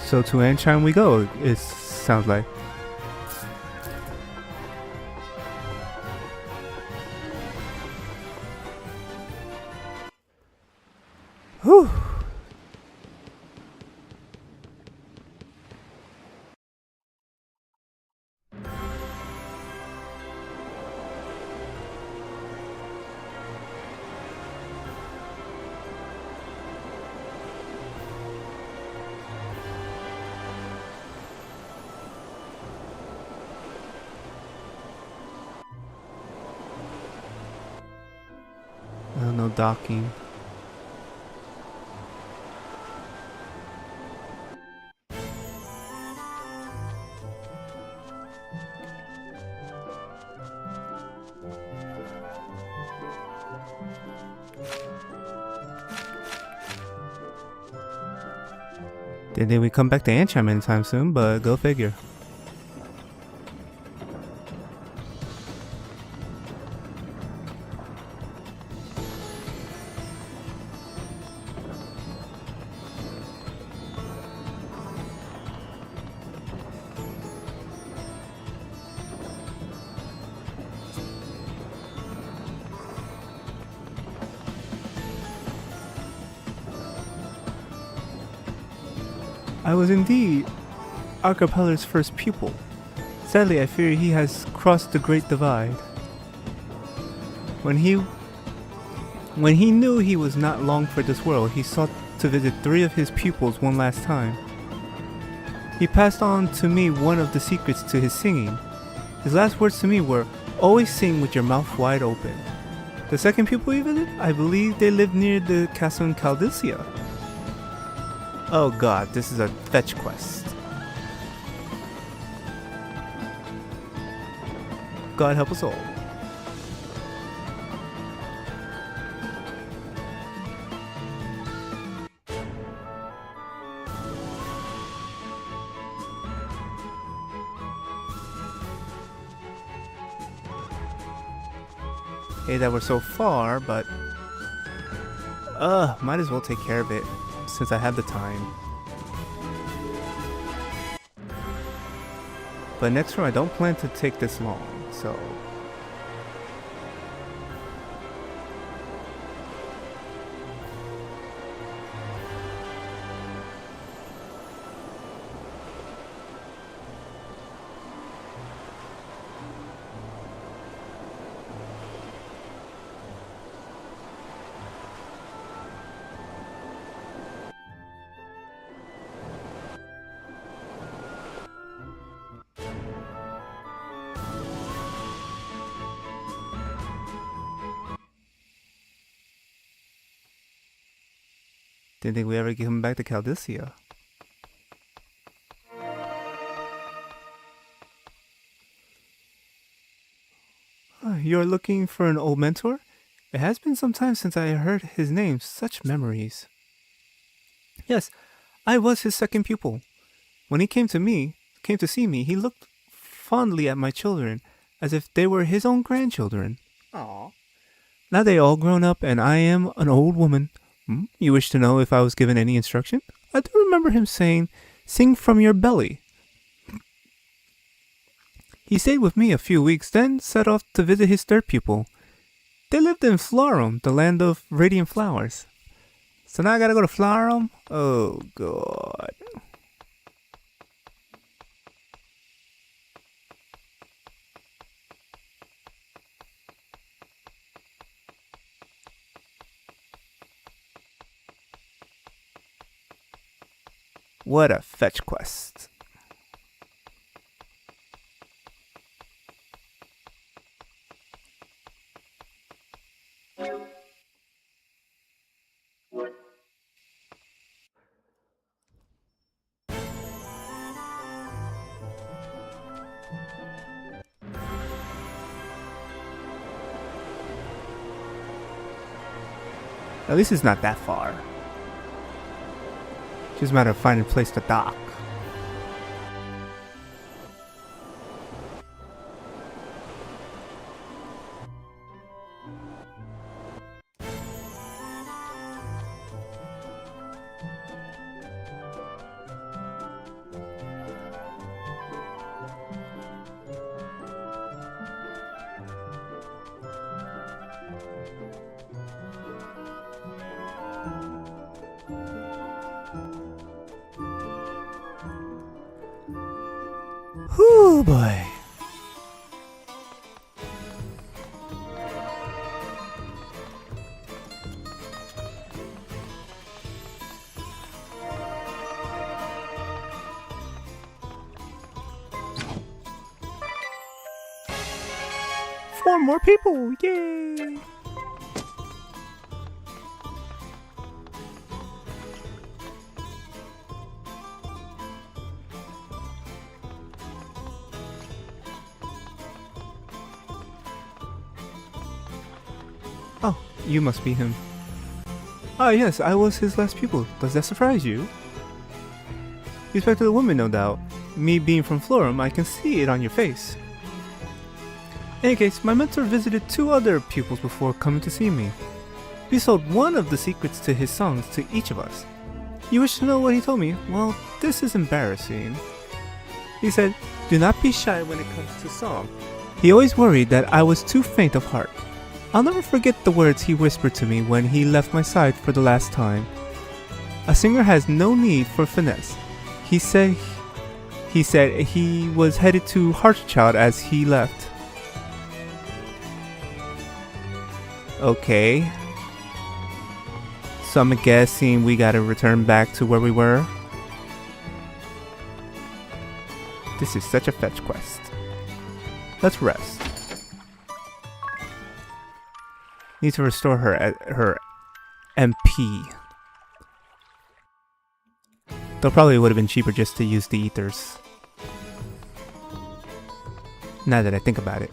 [SPEAKER 1] So to Anchine we go, it sounds like. Whew. No docking. Didn't think we come back to Anchine anytime soon, but go figure. I was indeed Archipelago's first pupil. Sadly, I fear he has crossed the Great Divide. When he knew he was not long for this world, he sought to visit 3 of his pupils one last time. He passed on to me one of the secrets to his singing. His last words to me were, "Always sing with your mouth wide open." The second pupil he visited, I believe they lived near the castle in Caldicia. Oh god, this is a fetch quest. God help us all. Hey, that we're so far, but might as well take care of it since I have the time. But next room I don't plan to take this long, so didn't think we ever get him back to Caldicia. You're looking for an old mentor? It has been some time since I heard his name. Such memories. Yes, I was his second pupil. When he came to see me, he looked fondly at my children, as if they were his own grandchildren. Aww. Now they all grown up, and I am an old woman. You wish to know if I was given any instruction? I do remember him saying, "Sing from your belly." He stayed with me a few weeks, then set off to visit his third pupil. They lived in Florum, the land of radiant flowers. So now I gotta go to Florum? Oh god. What a fetch quest. At least it's not that far. Just a matter of finding a place to dock. Whew, boy. Four more people, yay! Oh, you must be him. Ah, yes, I was his last pupil. Does that surprise you? You expected a woman, no doubt. Me being from Florum, I can see it on your face. In any case, my mentor visited 2 other pupils before coming to see me. He sold one of the secrets to his songs to each of us. You wish to know what he told me? Well, this is embarrassing. He said, do not be shy when it comes to song. He always worried that I was too faint of heart. I'll never forget the words he whispered to me when he left my side for the last time. A singer has no need for finesse. He said he was headed to Heartchild as he left. Okay. So I'm guessing we gotta return back to where we were. This is such a fetch quest. Let's rest. Need to restore her MP. Though probably would have been cheaper just to use the ethers. Now that I think about it.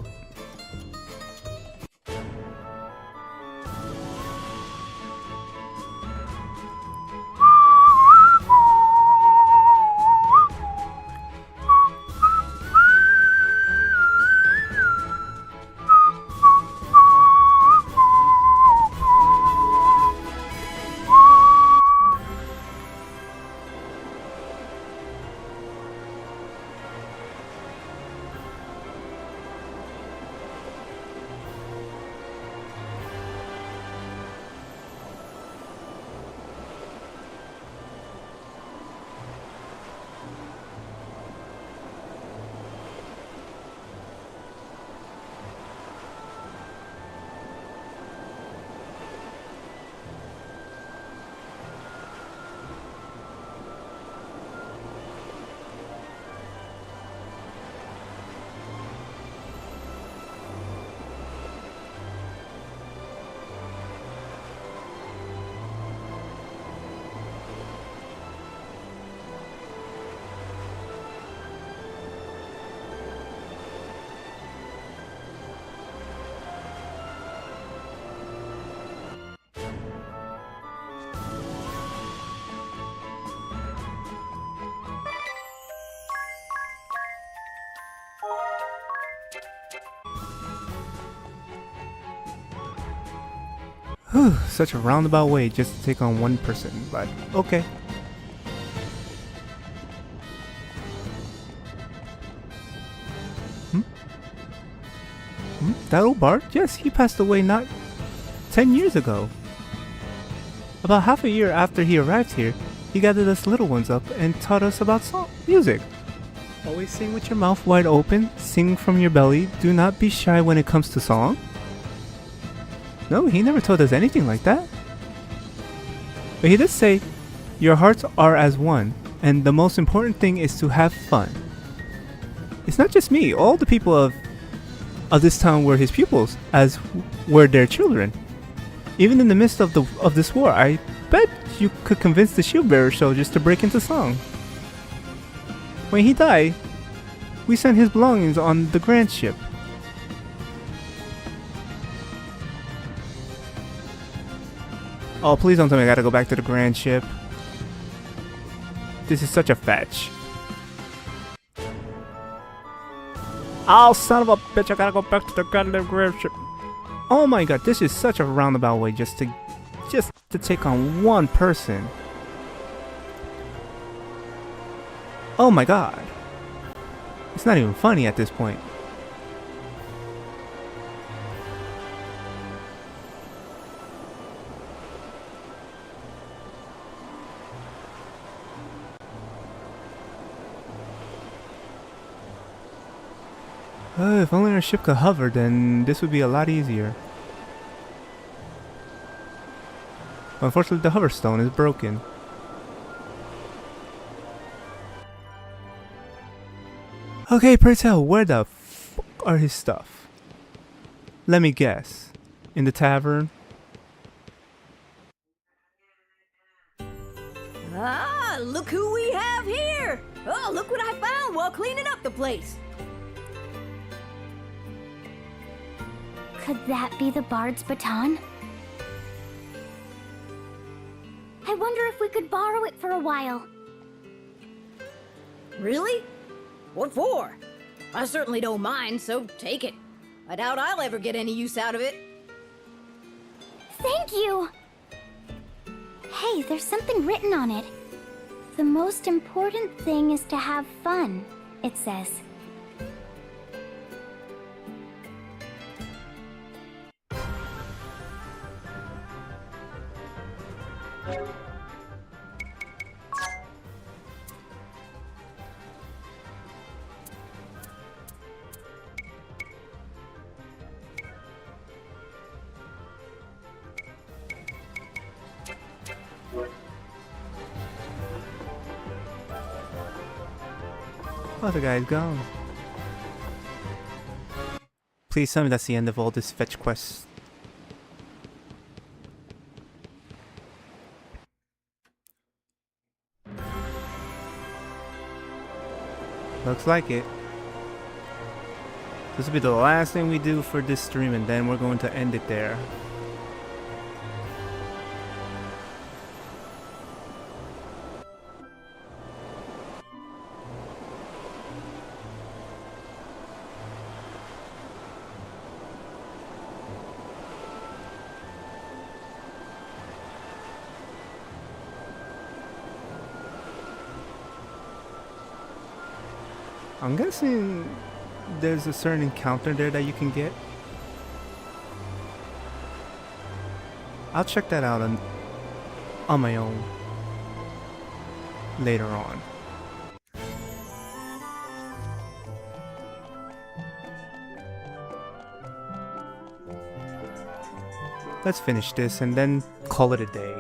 [SPEAKER 1] Whew, such a roundabout way just to take on one person, but okay. That old Bart? Yes, he passed away not 10 years ago. About half a year after he arrived here, he gathered us little ones up and taught us about music. Always sing with your mouth wide open, sing from your belly, do not be shy when it comes to song. No, he never told us anything like that. But he did say, your hearts are as one, And the most important thing is to have fun. It's not just me. All the people of this town were his pupils, as were their children. Even in the midst of this war, I bet you could convince the shield bearer soldiers to break into song. When he died, we sent his belongings on the Grand Ship. Oh, please don't tell me I gotta go back to the Grand Ship. This is such a fetch. Oh, son of a bitch, I gotta go back to the goddamn Grand Ship. Oh my god, this is such a roundabout way just to take on one person. Oh my god. It's not even funny at this point. If only our ship could hover, then this would be a lot easier. Unfortunately, the hover stone is broken. Okay, pray tell, where the fuck are his stuff? Let me guess. In the tavern?
[SPEAKER 4] Ah, look who we have here! Oh, look what I found while cleaning up the place!
[SPEAKER 5] Could that be the bard's baton? I wonder if we could borrow it for a while.
[SPEAKER 4] Really? What for? I certainly don't mind, so take it. I doubt I'll ever get any use out of it.
[SPEAKER 5] Thank you! Hey, there's something written on it. The most important thing is to have fun, it says.
[SPEAKER 1] Oh, the guy's gone. Please tell me that's the end of all this fetch quests. Looks like it. This will be the last thing we do for this stream, and then we're going to end it there. I'm guessing there's a certain encounter there that you can get. I'll check that out on my own later on. Let's finish this and then call it a day.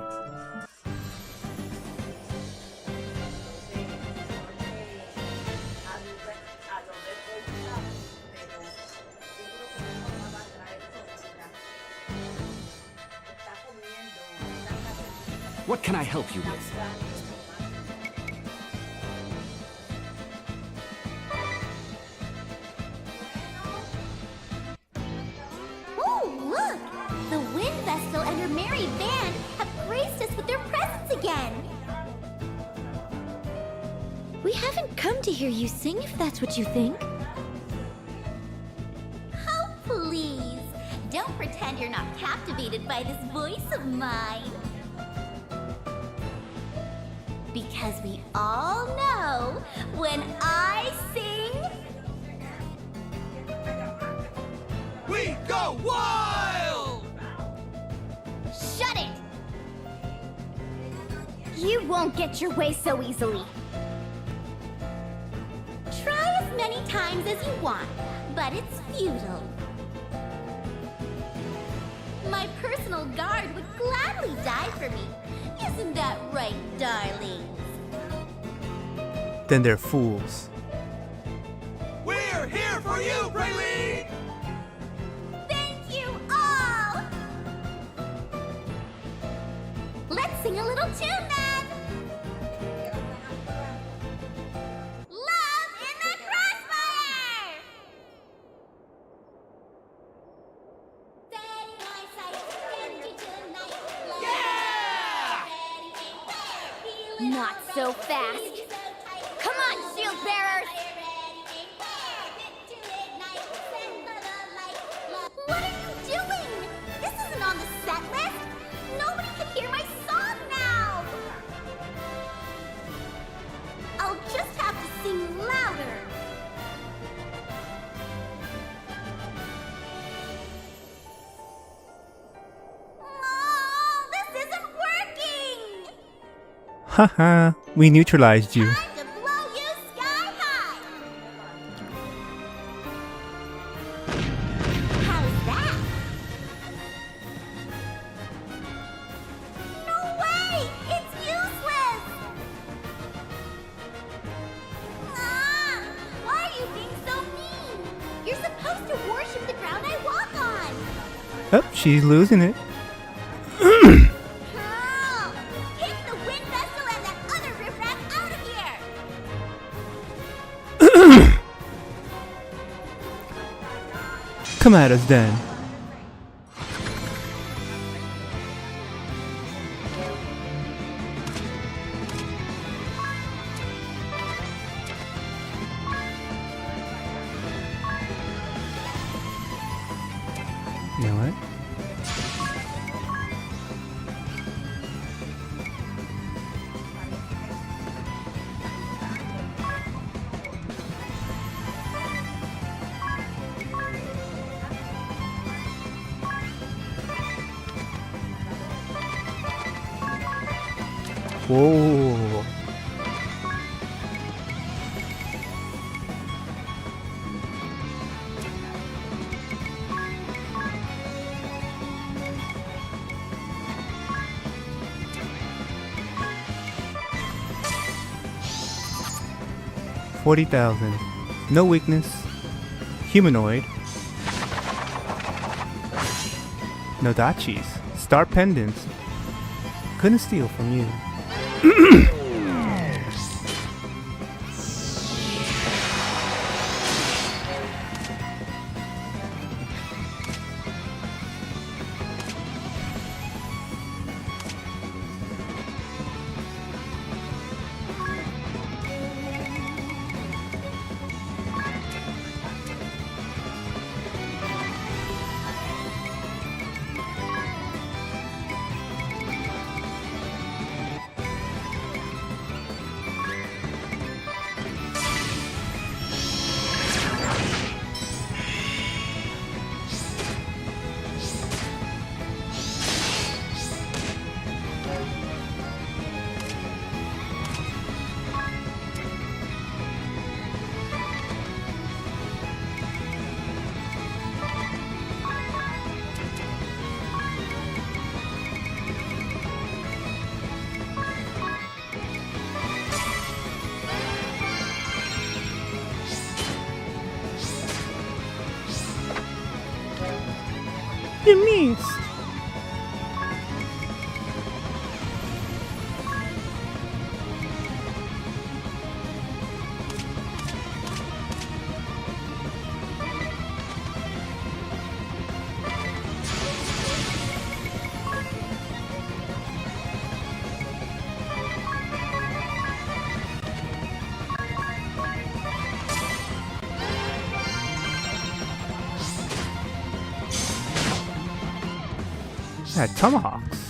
[SPEAKER 15] What can I help you with?
[SPEAKER 9] Oh, look! The Wind Vestal and her merry band have graced us with their presence again!
[SPEAKER 8] We haven't come to hear you sing, if that's what you think.
[SPEAKER 9] Oh, please! Don't pretend you're not captivated by this voice of mine. Because we all know when I sing,
[SPEAKER 14] We go wild!
[SPEAKER 9] shut it!
[SPEAKER 5] You won't get your way so easily.
[SPEAKER 9] Try as many times as you want, but it's futile. My personal guard would gladly die for me. Isn't that right, darlings?
[SPEAKER 1] then they're fools.
[SPEAKER 2] We're here for you, Prelude!
[SPEAKER 9] Thank you all! Let's sing a little tune then! Love in the Crossfire! Not so fast! Come on, shield bearers! What are you doing? This isn't on the set list! Nobody can hear my song now! I'll just have to sing louder! Oh, this isn't working!
[SPEAKER 1] Haha, we neutralized you.
[SPEAKER 9] Time to blow you sky high! How's that? No way! It's useless! Ah! Why are you being so mean? You're supposed to worship the ground I walk on!
[SPEAKER 1] Oh, she's losing it.
[SPEAKER 9] Hurl! Kick the wind vessel and that other riffraff out of here!
[SPEAKER 1] Come at us then. You know what? Whoa. $40,000. No weakness. Humanoid. No dachis. Star pendants. Couldn't steal from you. You missed. Had tomahawks.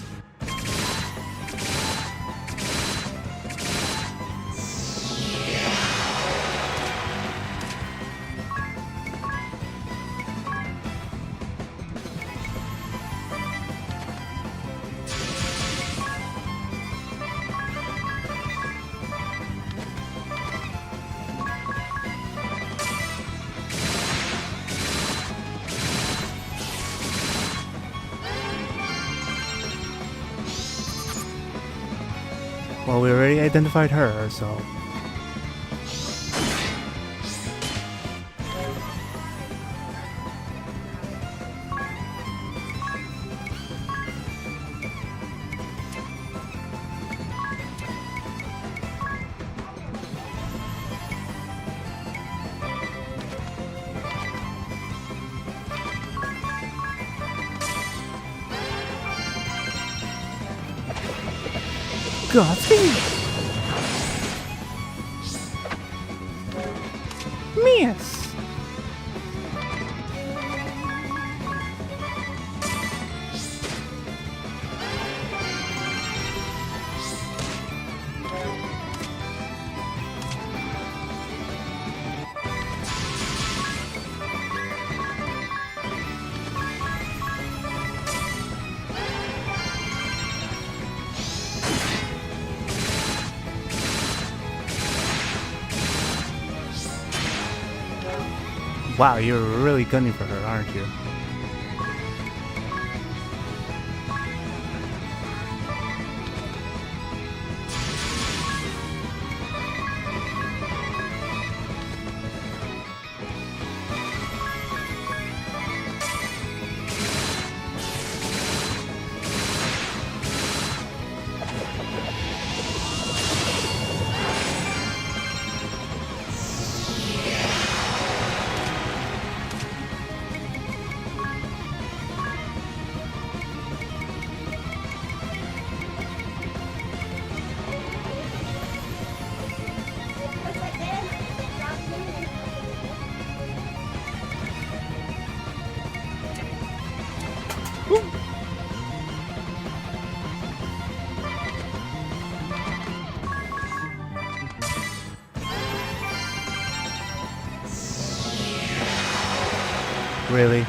[SPEAKER 1] Well, we already identified her, so Godspeed! Miss! Wow, you're really gunning for her, aren't you? Really?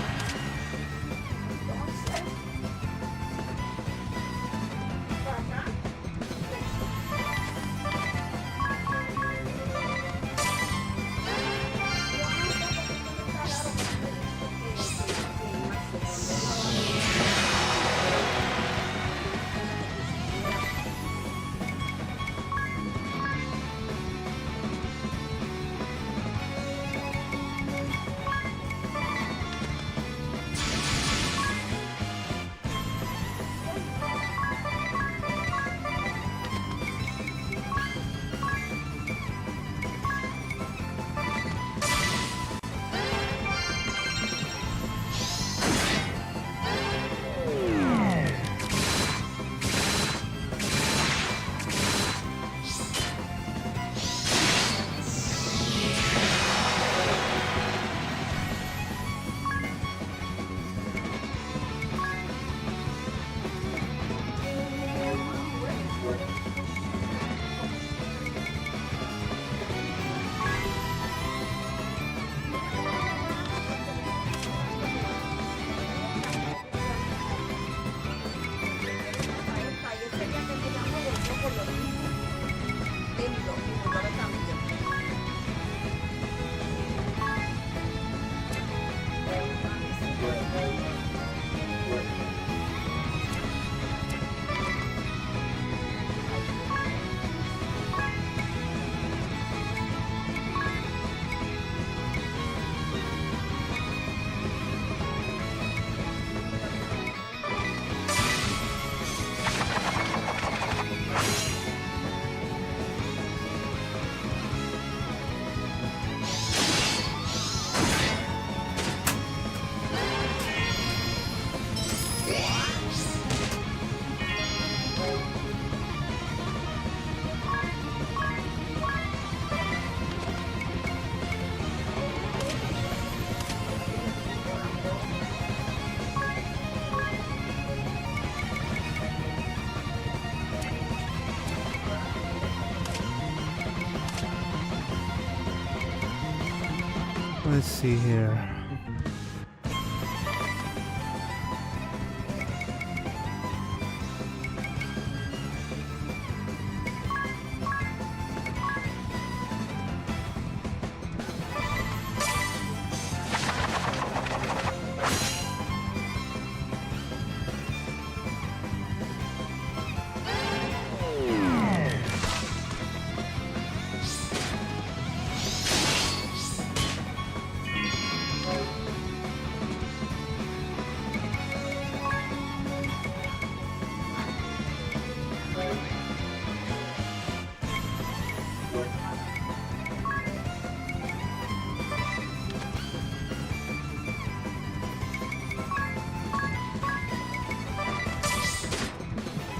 [SPEAKER 1] Let's see here.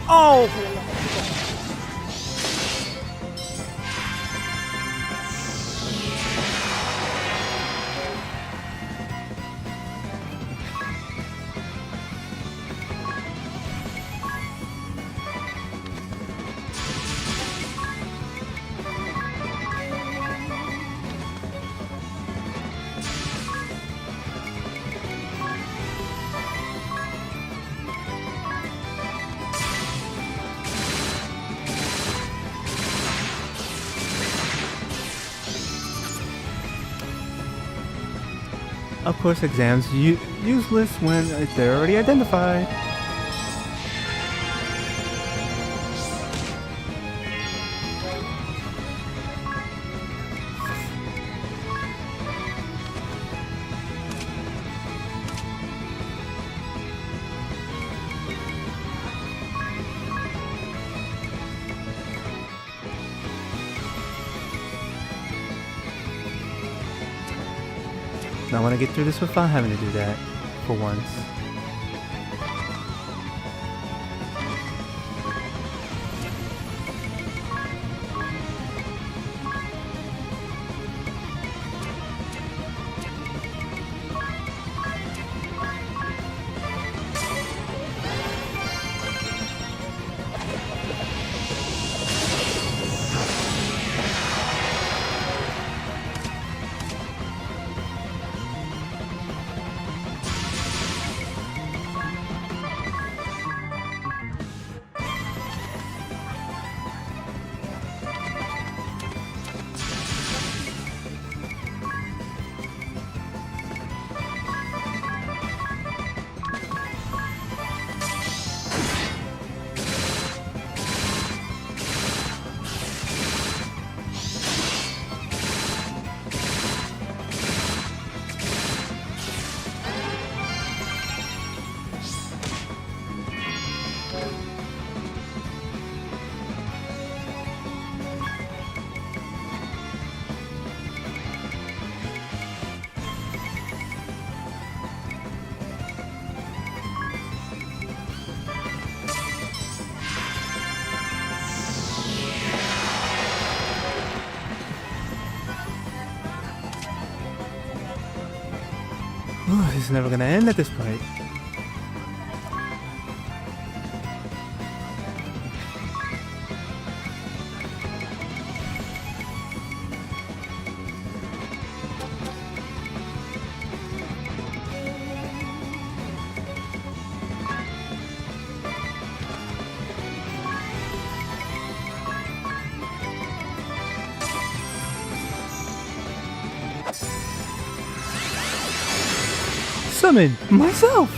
[SPEAKER 1] Oh! Of course, exams useless when they're already identified. I want to get through this without having to do that for once. This is never gonna end at this point. Summon myself!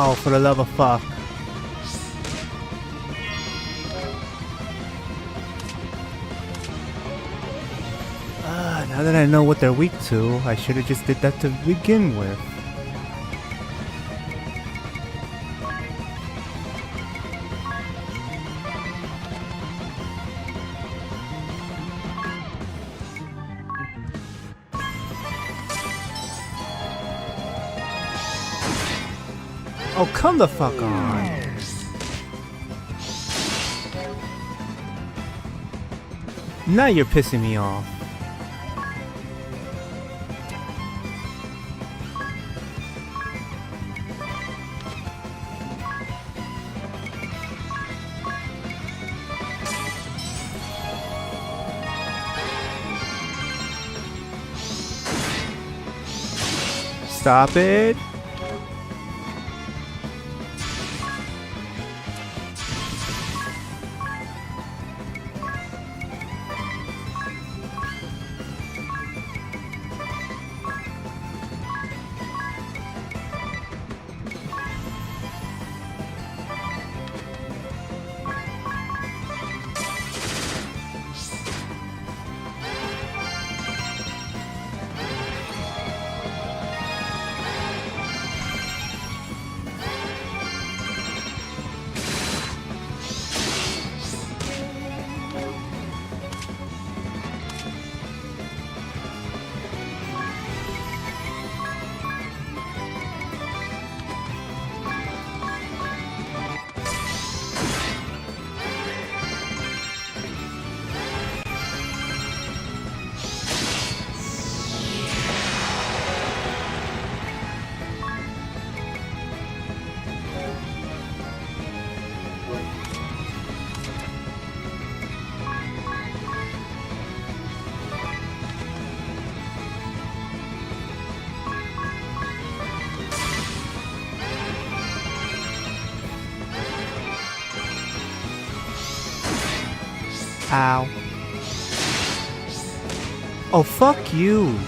[SPEAKER 1] Oh, for the love of fuck. Ah, Now that I know what they're weak to, I should have just did that to begin with. Oh, come the fuck on. Now you're pissing me off. Stop it. Ow. Oh, fuck you.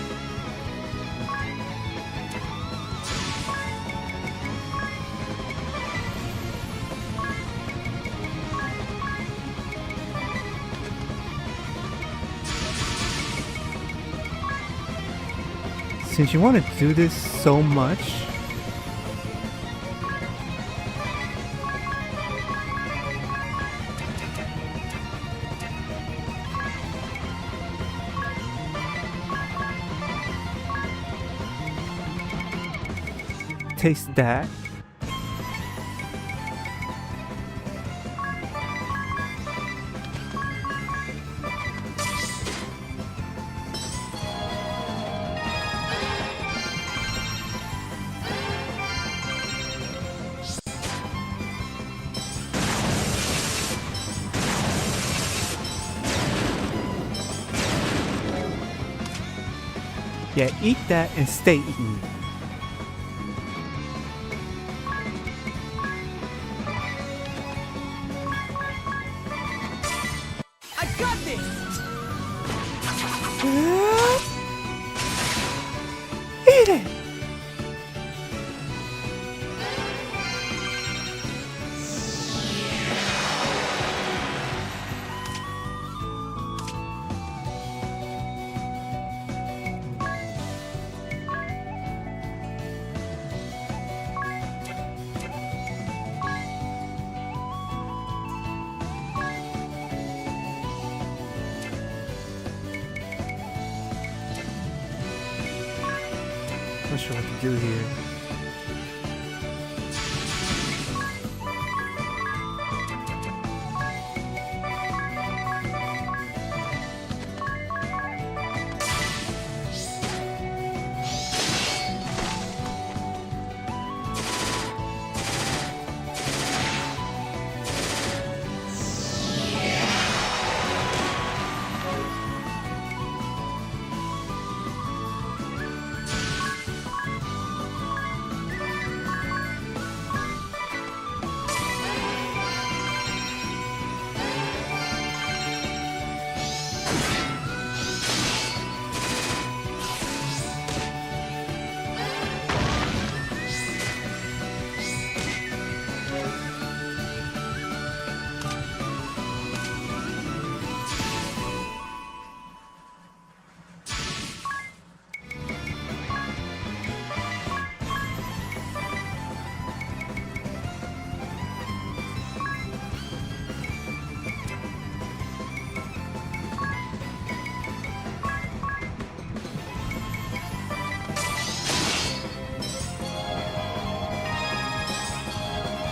[SPEAKER 1] Since you want to do this so much, taste that. Yeah, eat that and stay eating.
[SPEAKER 3] I got this!
[SPEAKER 1] Eat it! Not sure what to do here.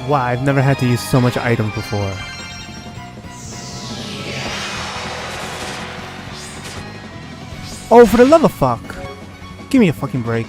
[SPEAKER 1] Wow, I've never had to use so much items before. Oh, for the love of fuck. Give me a fucking break.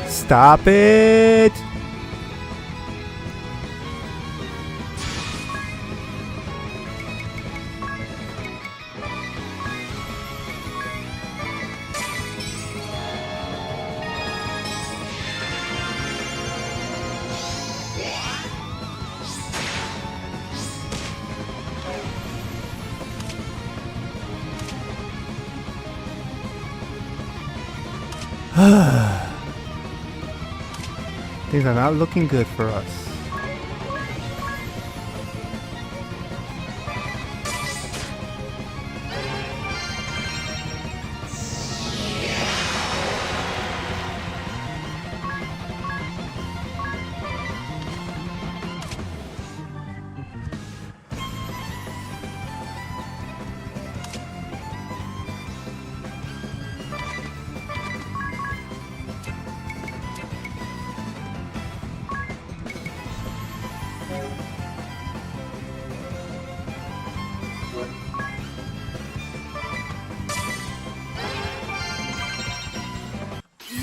[SPEAKER 1] Stop it! Things are not looking good for us.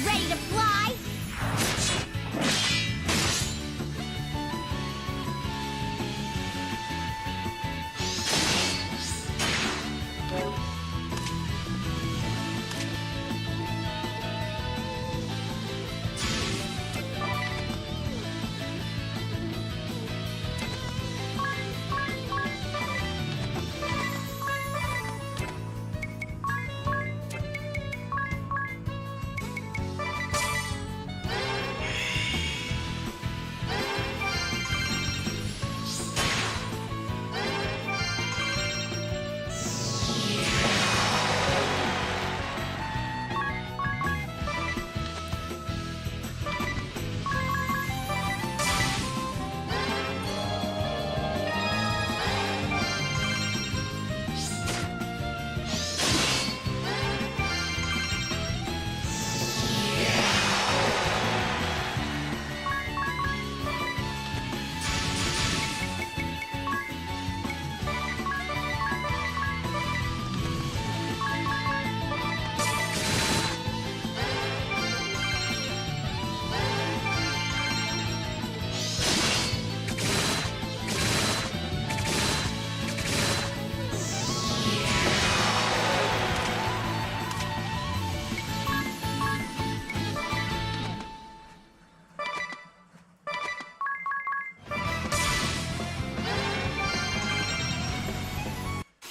[SPEAKER 9] Ready to fly?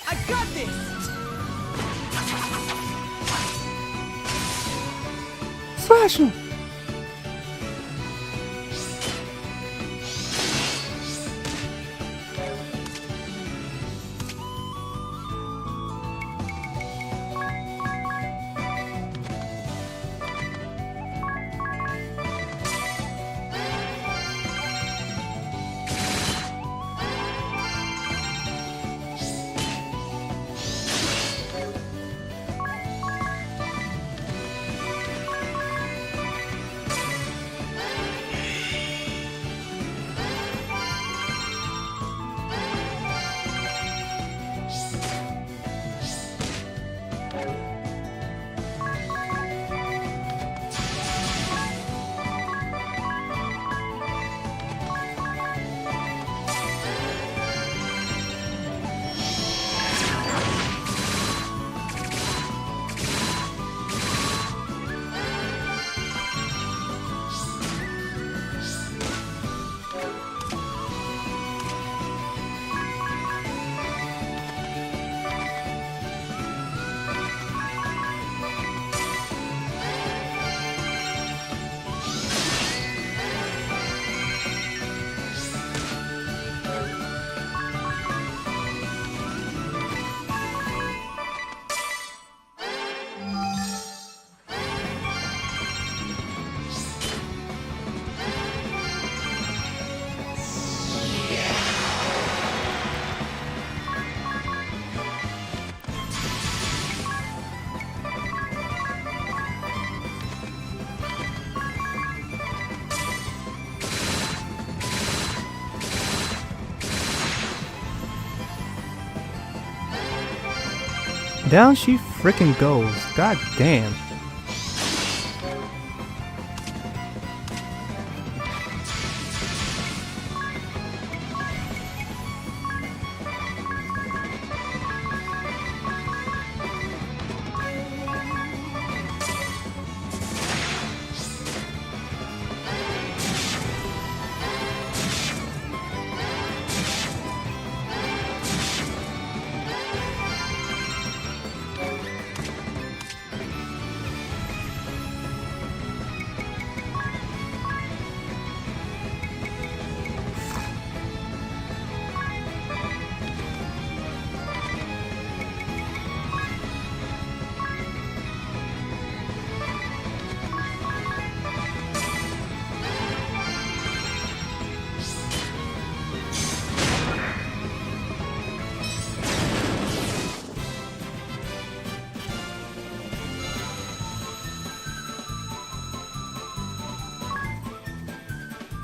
[SPEAKER 3] I got this!
[SPEAKER 1] Slash him! Down she frickin' goes. God damn.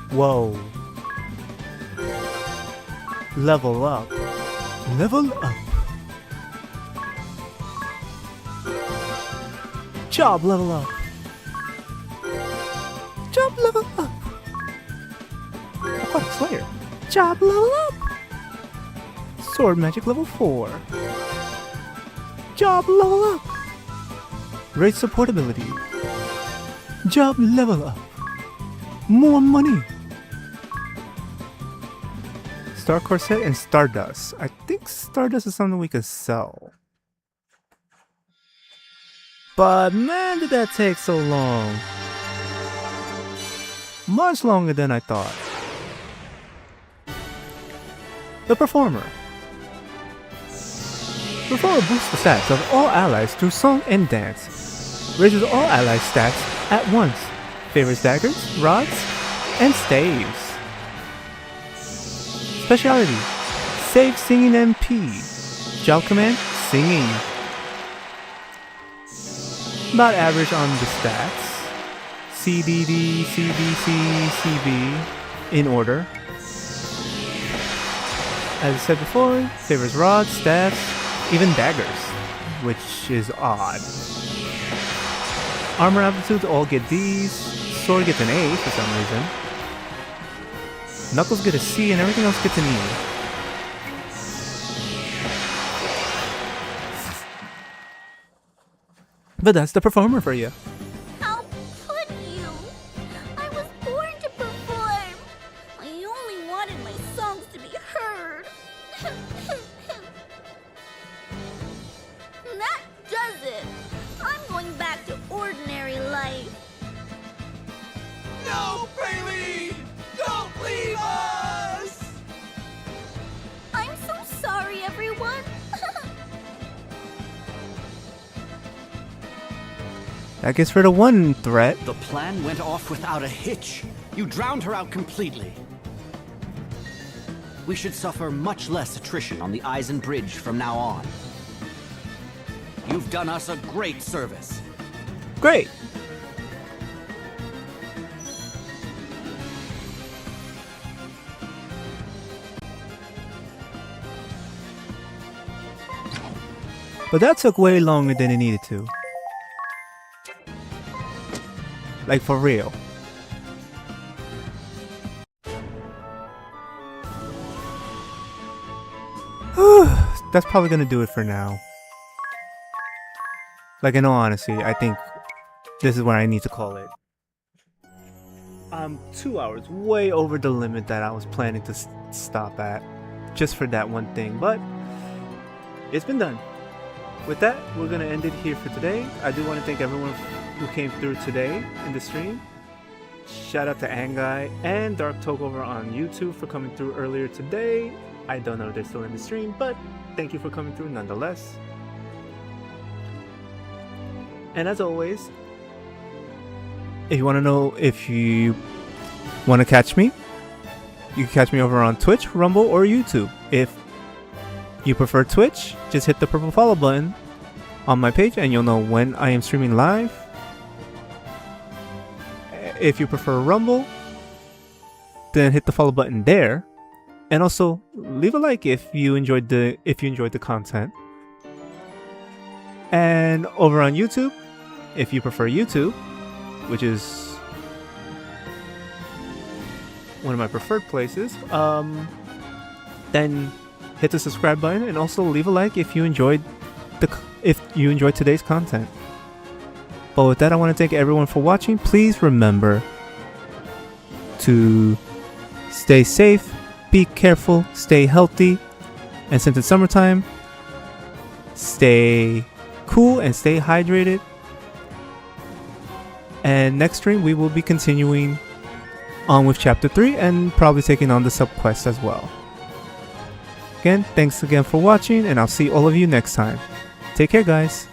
[SPEAKER 1] Whoa. Level up. Level up. Job level up. Job level up. Aquatic Slayer. Job level up. Sword Magic level 4. Job level up. Raid supportability. Job level up. More money. Star Corset and Stardust. I think Stardust is something we can sell. But man, did that take so long. Much longer than I thought. The Performer. Performer boosts the stats of all allies through song and dance. Raises all allies stats at once. Favors daggers, rods, and staves. Speciality. Save Singing MP. Job command, Singing. About average on the stats. CDD, CDC, CB in order. As I said before, favors rods, staffs, even daggers, which is odd. Armor aptitudes all get D's. Sword gets an A for some reason. Knuckles get a C and everything else gets an E. But that's the Performer for you.
[SPEAKER 9] How could you? I was born to perform. I only wanted my songs to be heard. That does it. I'm going back to ordinary life.
[SPEAKER 12] No, Bailey! Don't leave us!
[SPEAKER 9] I'm so sorry, everyone.
[SPEAKER 1] That gets rid of one threat.
[SPEAKER 15] The plan went off without a hitch. You drowned her out completely. We should suffer much less attrition on the Eisen Bridge from now on. You've done us a great service.
[SPEAKER 1] Great! But that took way longer than it needed to. Like for real. That's probably gonna do it for now. Like in all honesty, I think this is where I need to call it. I'm 2 hours way over the limit that I was planning to stop at. Just for that one thing, but it's been done. With that, we're gonna end it here for today. I do want to thank everyone who came through today in the stream. Shout out to Angai and Dark Toke over on YouTube for coming through earlier today. I don't know if they're still in the stream, but thank you for coming through nonetheless. And as always, if you want to know if you want to catch me, you can catch me over on Twitch, Rumble, or YouTube. If you prefer Twitch, just hit the purple follow button on my page and you'll know when I am streaming live. If you prefer Rumble, then hit the follow button there. And also leave a like if you enjoyed the content. And over on YouTube, if you prefer YouTube, which is one of my preferred places, then hit the subscribe button and also leave a like if you enjoyed today's content. But with that, I want to thank everyone for watching. Please remember to stay safe, be careful, stay healthy, and since it's summertime, stay cool and stay hydrated. And next stream we will be continuing on with chapter 3 and probably taking on the sub-quest as well. Again, thanks again for watching, and I'll see all of you next time. Take care, guys.